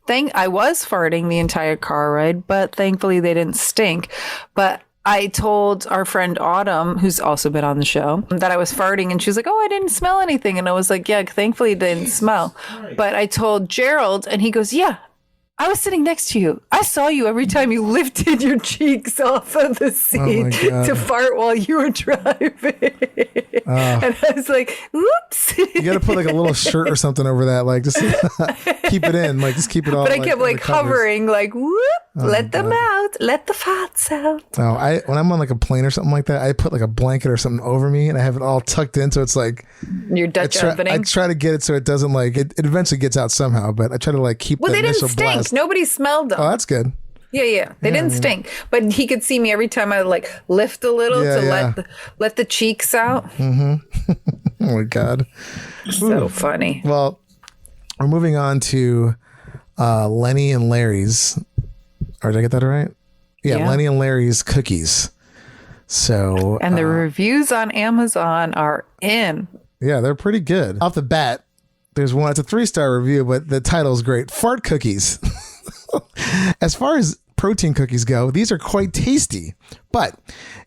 I was farting the entire car ride, but thankfully they didn't stink. But I told our friend Autumn, who's also been on the show, that I was farting, and she was like, oh, I didn't smell anything. And I was like, yeah, thankfully it didn't smell. But I told Gerald, and he goes, yeah, I was sitting next to you. I saw you every time you lifted your cheeks off of the seat to fart while you were driving. And I was like, whoops. You got to put like a little shirt or something over that. Like just keep it in. Like just keep it all. But I kept like hovering, like, whoop, let them out. Let the farts out. Oh, when I'm on like a plane or something like that, I put like a blanket or something over me and I have it all tucked in. So it's like. Your Dutch opening. I try to get it so it doesn't like, it eventually gets out somehow, but I try to like keep the initial blast. They didn't stink. Nobody smelled them. Oh, that's good. Yeah. They didn't stink. But he could see me every time I would like lift a little let the cheeks out. Mm-hmm. Oh my God. So funny. Well, we're moving on to Lenny&Larry's. Or did I get that right? Yeah. Lenny&Larry's cookies. So. And the reviews on Amazon are in. Yeah, they're pretty good. Off the bat, there's one. It's a 3-star review, but the title is great. Fart cookies. As far as protein cookies go, these are quite tasty. But,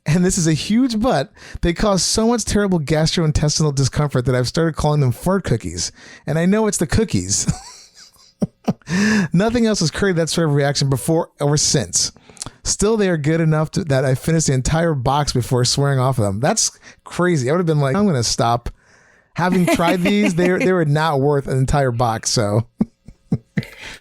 and this is a huge but, they cause so much terrible gastrointestinal discomfort that I've started calling them fart cookies. And I know it's the cookies. Nothing else has created that sort of reaction before or since. Still, they are good enough that I finished the entire box before swearing off of them. That's crazy. I would have been like, I'm going to stop. Having tried these, they were not worth an entire box. So,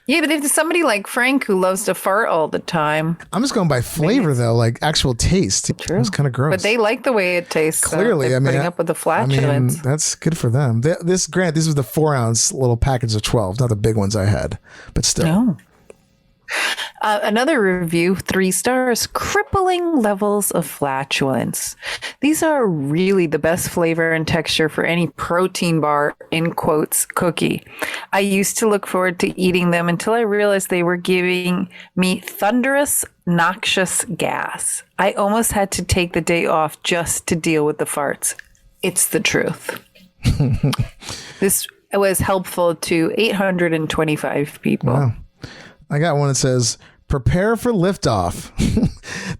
yeah, but if somebody like Frank who loves to fart all the time, I'm just going by flavor though, like actual taste. True. It's kind of gross. But they like the way it tastes. Clearly, so putting up with the flatulence. That's good for them. This was the 4-ounce little package of 12, not the big ones I had, but still. No. Another review, 3 stars, crippling levels of flatulence. These are really the best flavor and texture for any protein bar, in quotes, cookie. I used to look forward to eating them until I realized they were giving me thunderous, noxious gas. I almost had to take the day off just to deal with the farts. It's the truth. This was helpful to 825 people. Wow. I got one that says Prepare for liftoff.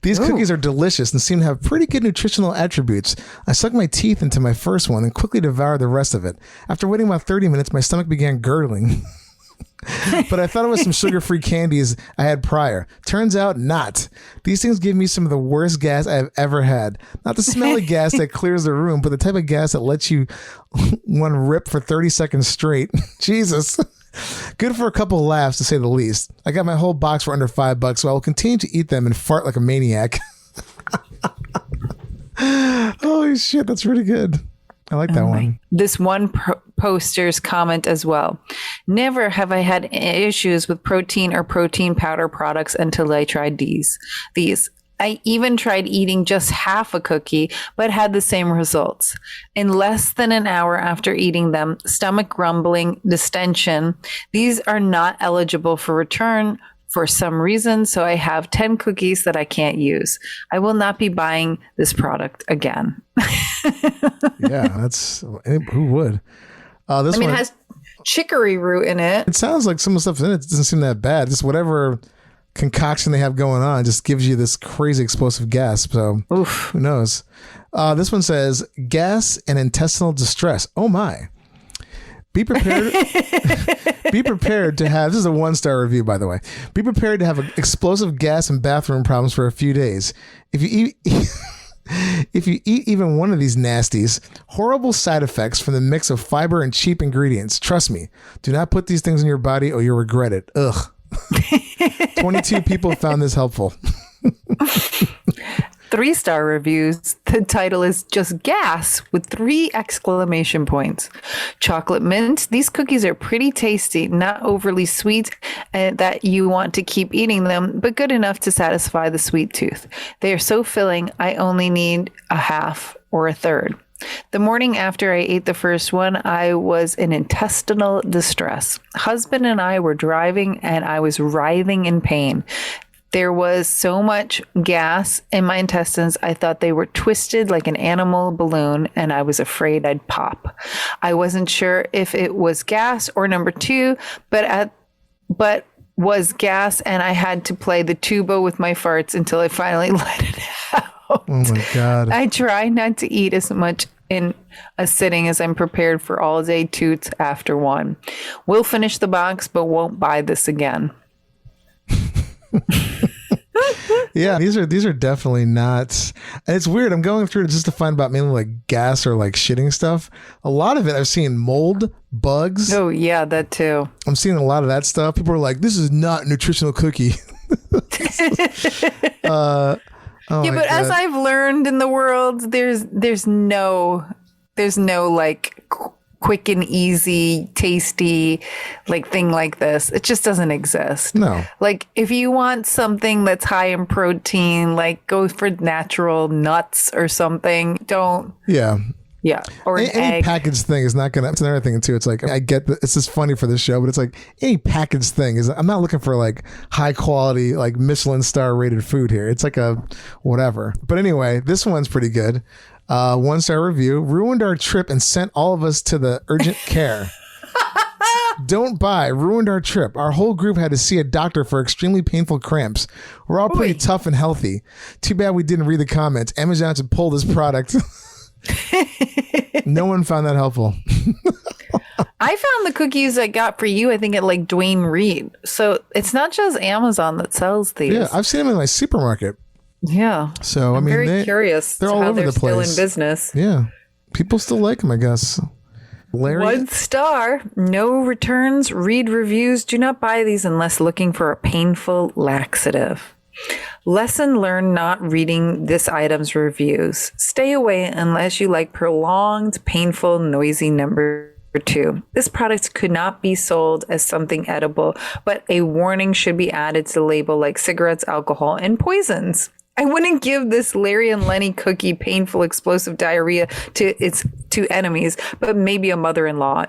These cookies are delicious and seem to have pretty good nutritional attributes. I sucked my teeth into my first one and quickly devoured the rest of it. After waiting about 30 minutes, my stomach began gurgling. But I thought it was some sugar-free candies I had prior. Turns out not. These things give me some of the worst gas I've ever had. Not the smelly gas that clears the room, but the type of gas that lets you one rip for 30 seconds straight. Jesus. Good for a couple of laughs, to say the least. I got my whole box for under $5, so I will continue to eat them and fart like a maniac. Holy shit, that's really good. I like that one. This one poster's comment as well. Never have I had issues with protein or protein powder products until I tried these. I even tried eating just half a cookie, but had the same results. In less than an hour after eating them, stomach grumbling, distension. These are not eligible for return for some reason, so I have 10 cookies that I can't use. I will not be buying this product again. Yeah, that's who would. This one, it has chicory root in it. It sounds like some of the stuff in it doesn't seem that bad. Just whatever concoction they have going on just gives you this crazy explosive gas. So who knows? This one says gas and intestinal distress. Oh my. Be prepared. Be prepared to have. This is a 1-star review, by the way. Be prepared to have explosive gas and bathroom problems for a few days. If you eat even one of these nasties, horrible side effects from the mix of fiber and cheap ingredients. Trust me. Do not put these things in your body or you'll regret it. Ugh. 22 people found this helpful. 3-star reviews. The title is just gas with 3 exclamation points. Chocolate mint. These cookies are pretty tasty, not overly sweet that you want to keep eating them, but good enough to satisfy the sweet tooth. They are so filling, I only need a half or a third. The morning after I ate the first one, I was in intestinal distress. Husband and I were driving and I was writhing in pain. There was so much gas in my intestines, I thought they were twisted like an animal balloon, and I was afraid I'd pop. I wasn't sure if it was gas or number 2, but was gas, and I had to play the tuba with my farts until I finally let it out. Oh my God. I try not to eat as much in a sitting as I'm prepared for all day toots after one. We'll finish the box, but won't buy this again. Yeah, these are definitely not. And it's weird. I'm going through it just to find about mainly like gas or like shitting stuff. A lot of it I've seen mold, bugs. Oh yeah, that too. I'm seeing a lot of that stuff. People are like, "This is not a nutritional cookie." Yeah, but as I've learned in the world, there's no like quick and easy, tasty, like thing like this. It just doesn't exist. No. Like if you want something that's high in protein, like go for natural nuts or something. Don't. Yeah. Yeah. Or an any egg. packaged thing is not gonna. It's another thing too. It's like I get that it's just funny for this show, but it's like any packaged thing is. I'm not looking for like high quality, like Michelin star rated food here. It's like a whatever. But anyway, this one's pretty good. 1-star review. Ruined our trip and sent all of us to the urgent care. Don't buy. Ruined our trip. Our whole group had to see a doctor for extremely painful cramps. We're all pretty tough and healthy. Too bad we didn't read the comments. Amazon should pull this product. No one found that helpful. I found the cookies I got for you, I think at like Dwayne Reed. So it's not just Amazon that sells these. Yeah, I've seen them in my supermarket. Yeah. So I'm very curious. They're all how over they're the place. still in business. Yeah, people still like them, I guess. Larry, 1 star, no returns. Read reviews. Do not buy these unless looking for a painful laxative. Lesson learned not reading this item's reviews. Stay away unless you like prolonged, painful, noisy number 2. This product could not be sold as something edible, but a warning should be added to the label like cigarettes, alcohol, and poisons. I wouldn't give this Larry and Lenny cookie painful explosive diarrhea to its 2 enemies, but maybe a mother-in-law,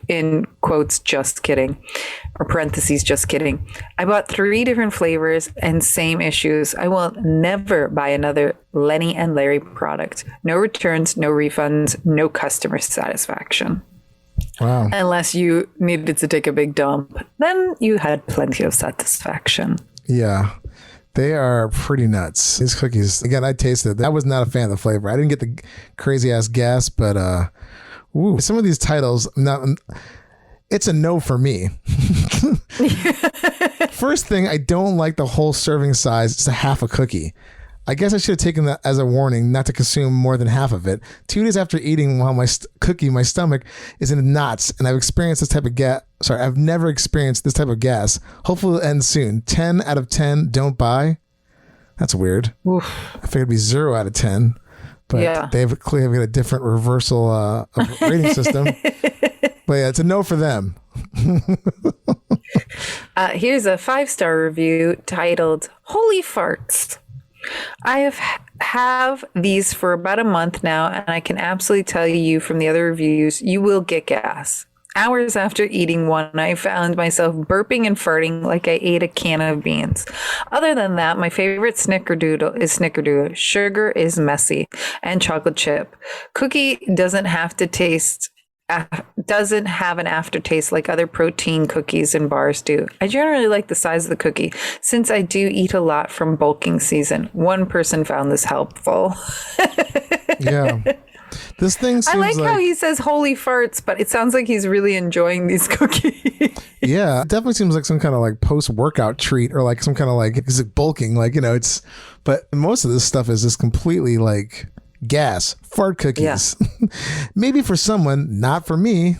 in quotes, just kidding, or parentheses, just kidding. I bought 3 different flavors and same issues. I will never buy another Lenny and Larry product. No returns, no refunds, no customer satisfaction. wow. Unless you needed to take a big dump, then you had plenty of satisfaction. Yeah. They are pretty nuts. These cookies, again, I tasted it. I was not a fan of the flavor. I didn't get the crazy ass gas, but some of these titles, it's a no for me. First thing, I don't like the whole serving size. It's a half a cookie. I guess I should have taken that as a warning not to consume more than half of it. 2 days after eating while my stomach is in knots, and I've experienced this type of gas. Sorry, I've never experienced this type of gas. Hopefully it'll end soon. 10 out of 10, don't buy. That's weird. Oof. I figured it'd be 0 out of 10. But they've clearly got a different reversal of rating system. But yeah, it's a no for them. Here's a 5-star review titled Holy Farts. I have these for about a month now, and I can absolutely tell you from the other reviews, you will get gas. Hours after eating one, I found myself burping and farting like I ate a can of beans. Other than that, my favorite snickerdoodle is snickerdoodle. Sugar is messy, and chocolate chip. Cookie doesn't have an aftertaste like other protein cookies and bars do. I generally like the size of the cookie since I do eat a lot from bulking season. One person found this helpful. Yeah. This thing seems I like how he says holy farts, but it sounds like he's really enjoying these cookies. Yeah, it definitely seems like some kind of like post-workout treat or like some kind of like, is it bulking? Like, but most of this stuff is just completely like gas, fart cookies. Yeah. Maybe for someone, not for me.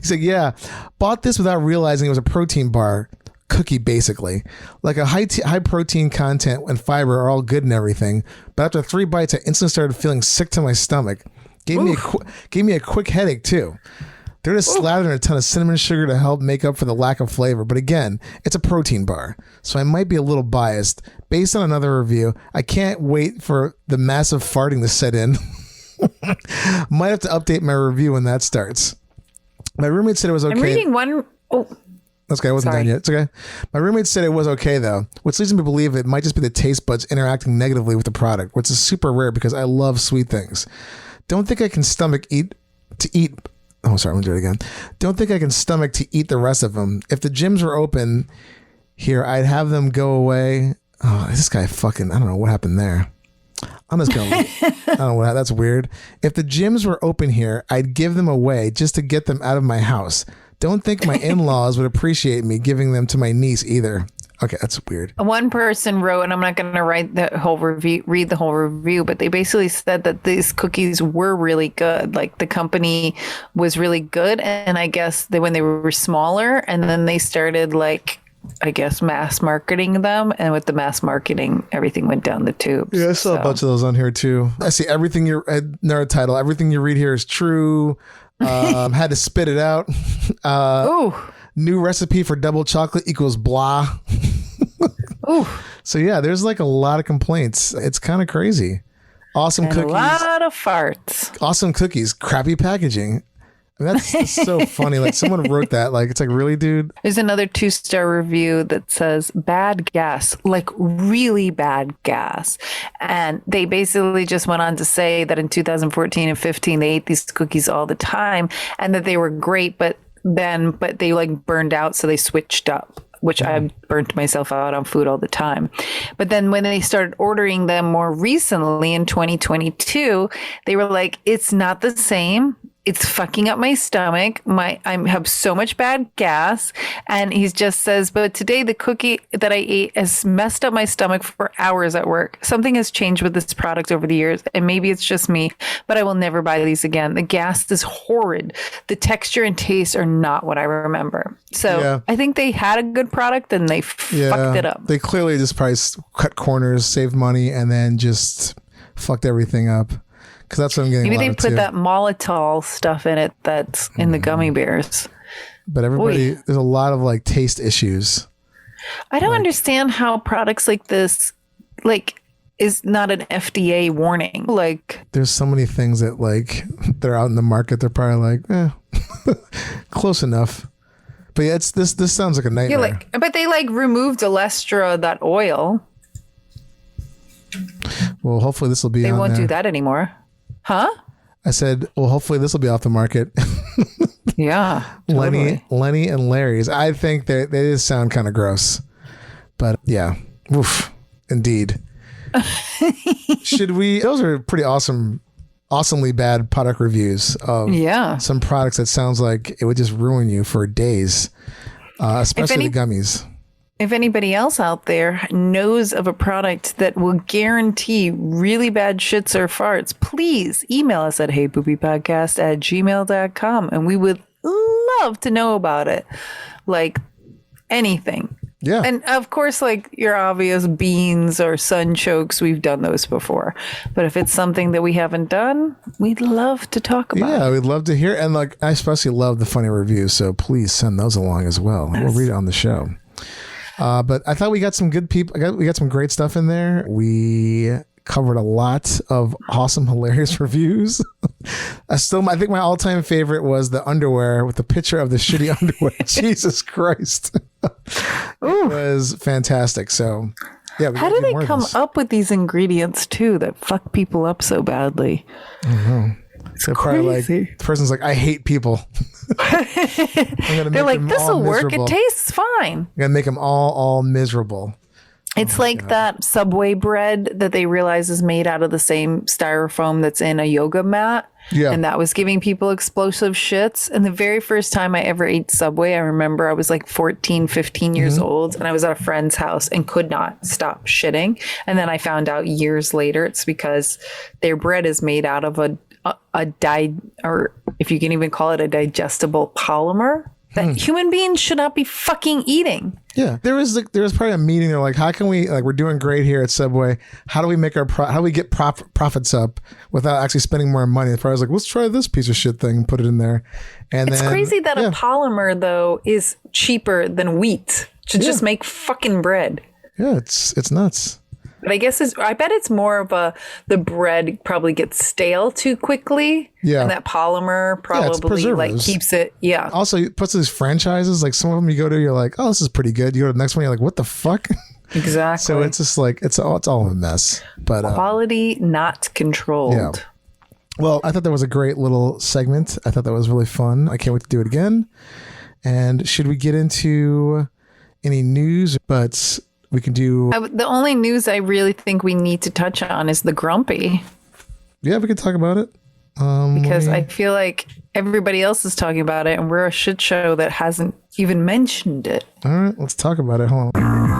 He's like, yeah, bought this without realizing it was a protein bar cookie, basically. Like a high protein content and fiber are all good and everything, but after 3 bites, I instantly started feeling sick to my stomach. Gave me a quick headache too. They're just slathering a ton of cinnamon sugar to help make up for the lack of flavor. But again, it's a protein bar, so I might be a little biased. Based on another review, I can't wait for the massive farting to set in. Might have to update my review when that starts. My roommate said it was okay. I'm reading one. Oh. That's okay. I wasn't done yet. It's okay. My roommate said it was okay though, which leads me to believe it might just be the taste buds interacting negatively with the product, which is super rare because I love sweet things. Don't think I can stomach to eat. Oh, sorry. I'm gonna do it again. Don't think I can stomach to eat the rest of them. If the gyms were open here, I'd have them go away. Oh, this guy fucking, I don't know what happened there. I'm just gonna, I don't know what, that's weird. If the gyms were open here, I'd give them away just to get them out of my house. Don't think my in-laws would appreciate me giving them to my niece either. Okay, that's weird. One person wrote, and I'm not going to read the whole review, but they basically said that these cookies were really good. Like the company was really good, and I guess when they were smaller, and then they started mass marketing them, and with the mass marketing, everything went down the tubes. Yeah, I saw a bunch of those on here too. I see everything title. Everything you read here is true. Had to spit it out. New recipe for double chocolate equals blah. Ooh. So yeah, there's like a lot of complaints. It's kind of crazy. Awesome and cookies. A lot of farts. Awesome cookies. Crappy packaging. That's so funny. Like someone wrote that. Like it's like, really, dude? There's another 2-star review that says bad gas, like really bad gas. And they basically just went on to say that in 2014 and 15, they ate these cookies all the time and that they were great, but they like burned out. So they switched up, which I burnt myself out on food all the time. But then when they started ordering them more recently in 2022, they were like, it's not the same. It's fucking up my stomach. I have so much bad gas. And he just says, but today the cookie that I ate has messed up my stomach for hours at work. Something has changed with this product over the years. And maybe it's just me, but I will never buy these again. The gas is horrid. The texture and taste are not what I remember. So yeah. I think they had a good product and they fucked it up. They clearly just probably cut corners, saved money, and then just fucked everything up. Because that's what I'm getting. Maybe they put that Molotov stuff in it that's in the gummy bears. But there's a lot of like taste issues. I don't understand how products like this, is not an FDA warning. There's so many things that they're out in the market. They're probably close enough. But yeah, this sounds like a nightmare. Yeah, but they removed Alestra, that oil. Well, hopefully this will be. They won't there. do that anymore. Huh? I said, well, hopefully this will be off the market. Yeah. Totally. Lenny and Larry's. I think they just sound kind of gross. But yeah, oof, indeed. Should we? Those are pretty awesomely bad product reviews of some products that sounds like it would just ruin you for days, especially the gummies. If anybody else out there knows of a product that will guarantee really bad shits or farts, please email us at heypoopypodcast@gmail.com, and we would love to know about it. Like anything. Yeah. And of course, like your obvious beans or sun chokes, we've done those before. But if it's something that we haven't done, we'd love to talk about. Yeah, we'd love to hear. And like, I especially love the funny reviews. So please send those along as well. We'll read it on the show. But I thought we got some good people. We got some great stuff in there. We covered a lot of awesome, hilarious reviews. I think my all-time favorite was the underwear with the picture of the shitty underwear. Jesus Christ. It was fantastic. So yeah. How do they come up with these ingredients too that fuck people up so badly? I don't know. So probably like the person's like, I hate people. They're like, this will work. It tastes fine. I'm gonna make them all miserable. It's like that Subway bread that they realize is made out of the same styrofoam that's in a yoga mat. Yeah. And that was giving people explosive shits. And the very first time I ever ate Subway, I remember I was like 14, 15 years old, and I was at a friend's house and could not stop shitting. And then I found out years later it's because their bread is made out of or if you can even call it a digestible polymer that human beings should not be fucking eating. Yeah, there was probably a meeting. They're like, how can we, like, we're doing great here at Subway. How do we make how do we get profits up without actually spending more money? The probably was like, let's try this piece of shit thing and put it in there. And it's crazy that a polymer though is cheaper than wheat to just make fucking bread. Yeah, it's nuts. But I guess I bet it's more of the bread probably gets stale too quickly. Yeah. And that polymer probably like keeps it. Yeah. Also, it puts these franchises, like some of them you go to, you're like, oh, this is pretty good. You go to the next one, you're like, what the fuck? Exactly. So it's just like, it's all a mess. But quality not controlled. Yeah. Well, I thought that was a great little segment. I thought that was really fun. I can't wait to do it again. And should we get into any news? But we can do... the only news I really think we need to touch on is the Grumpy. Yeah, we can talk about it. Because I feel like everybody else is talking about it, and we're a shit show that hasn't even mentioned it. All right, let's talk about it. Hold on.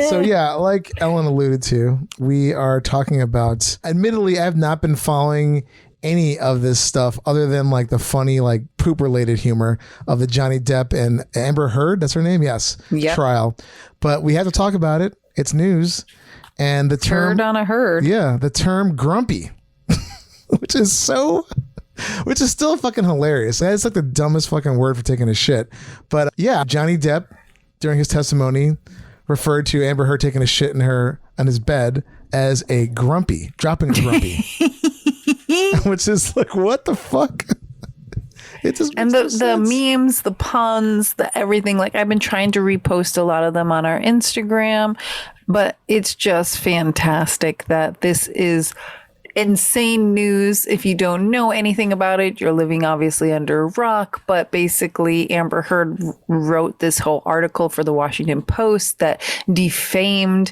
So yeah, like Ellen alluded to, we are talking about, admittedly, I've not been following any of this stuff other than like the funny, like poop related humor of the Johnny Depp and Amber Heard, that's her name? Yes. Yep. Trial. But we have to talk about it. It's news. And the term... Turd on a herd. Yeah, the term grumpy, which is still fucking hilarious. That's like the dumbest fucking word for taking a shit. But yeah, Johnny Depp, during his testimony, referred to Amber Heard taking a shit on his bed as a grumpy, dropping a grumpy, which is like, what the fuck? It just and the memes, the puns, the everything. Like I've been trying to repost a lot of them on our Instagram, but it's just fantastic that this is insane news. If you don't know anything about it, you're living obviously under a rock. But basically, Amber Heard wrote this whole article for the Washington Post that defamed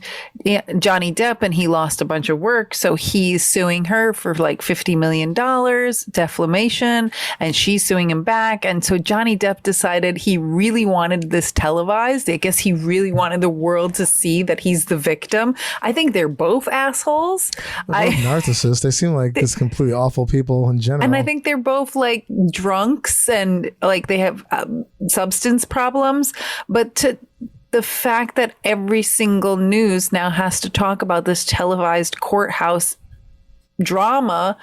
Johnny Depp, and he lost a bunch of work. So he's suing her for like $50 million defamation, and she's suing him back. And so Johnny Depp decided he really wanted this televised. I guess he really wanted the world to see that he's the victim. I think they're both assholes. Narcissists. They seem like just completely awful people in general. And I think they're both like drunks and like they have substance problems. But the fact that every single news now has to talk about this televised courthouse drama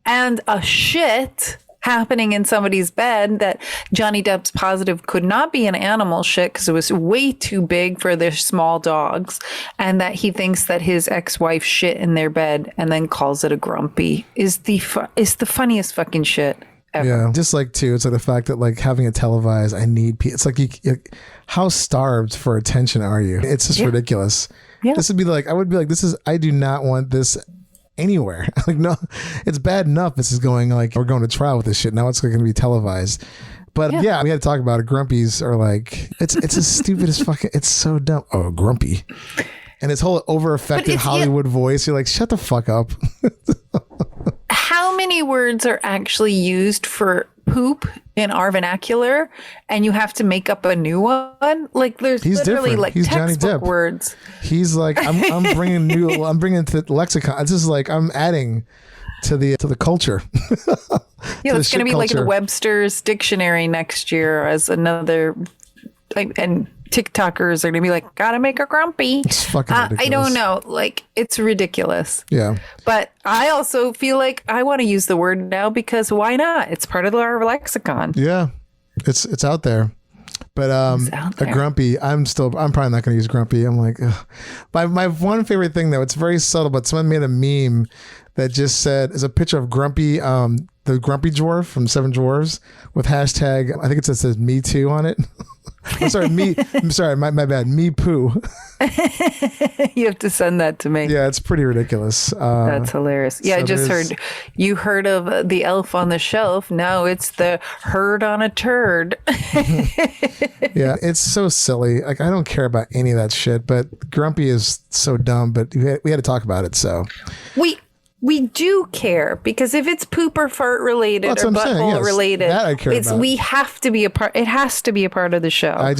and a shit happening in somebody's bed, that Johnny Depp's positive could not be an animal shit because it was way too big for their small dogs, and that he thinks that his ex-wife shit in their bed and then calls it a grumpy is the funniest fucking shit. ever. Yeah, just like too, it's like the fact that like having it televised, it's like how starved for attention are you? It's just ridiculous. Yeah. This would be like, I would be like, I do not want this anywhere. Like, no, it's bad enough. This is going like, we're going to trial with this shit. Now it's going to be televised. But yeah, we had to talk about it. Grumpies are like, it's as stupid as fucking, it's so dumb. Oh, grumpy. And his whole over-affected Hollywood voice, you're like, shut the fuck up. How many words are actually used for poop in our vernacular, and you have to make up a new one? Like, there's literally different. like He's Johnny textbook Depp. words. He's like, I'm bringing to lexicon. It's just like I'm adding to the culture. Yeah, it's going to be like the Webster's dictionary next year as another, and TikTokers are going to be like, gotta make her grumpy. It's fucking ridiculous. I don't know. Like, it's ridiculous. Yeah. But I also feel like I want to use the word now because why not? It's part of our lexicon. Yeah. It's out there. But out there. a grumpy, I'm probably not going to use grumpy. I'm like, ugh. My one favorite thing though, it's very subtle, but someone made a meme that just said, is a picture of Grumpy, the Grumpy Dwarf from Seven Dwarves with hashtag, I think it says Me Too on it. I'm sorry, my bad. Me poo. You have to send that to me. Yeah, it's pretty ridiculous. That's hilarious. Yeah, so I just heard of the elf on the shelf. Now it's the herd on a turd. Yeah, it's so silly. Like, I don't care about any of that shit, but Grumpy is so dumb, but we had to talk about it, so. We do care because if it's poop or fart related That's or what I'm saying, butthole yes. related, That I care about. we have to be a part. It has to be a part of the show. I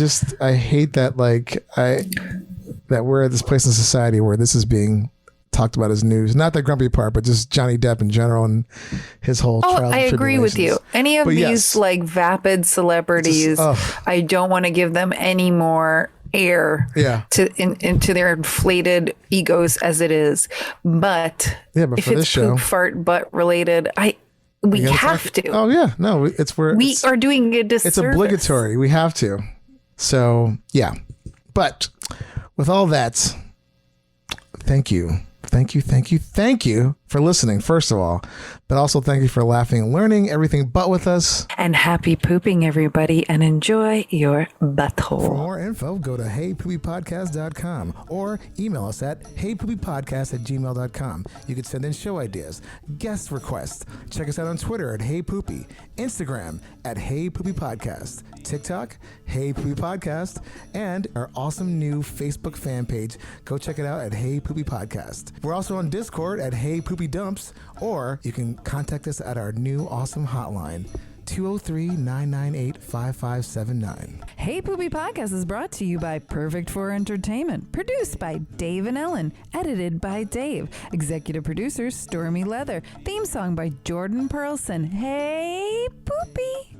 hate that, like, that we're at this place in society where this is being talked about as news. Not the Grumpy part, but just Johnny Depp in general and his whole trials and I agree with you. tribulations. Any of But these yes. like vapid celebrities, I don't want to give them any more air into their inflated egos as it is. But if for this it's show, poop, fart, butt related, we have to. Oh yeah, no, it's where we are doing a disservice. It's obligatory. We have to. So yeah, but with all that, thank you for listening, first of all, but also thank you for laughing and learning everything but with us. And happy pooping, everybody, and enjoy your butthole. For more info, go to heypoopypodcast.com or email us at heypoopypodcast@gmail.com. You can send in show ideas, guest requests. Check us out on Twitter at heypoopy, Instagram at heypoopypodcast, TikTok, Hey Poopy Podcast, and our awesome new Facebook fan page. Go check it out at Hey Poopy Podcast. We're also on Discord at Hey Poopy Dumps, or you can contact us at our new awesome hotline, 203-998-5579. Hey Poopy Podcast is brought to you by Perfect for Entertainment. Produced by Dave and Ellen. Edited by Dave. Executive producer Stormy Leather. Theme song by Jordan Perlson. Hey Poopy!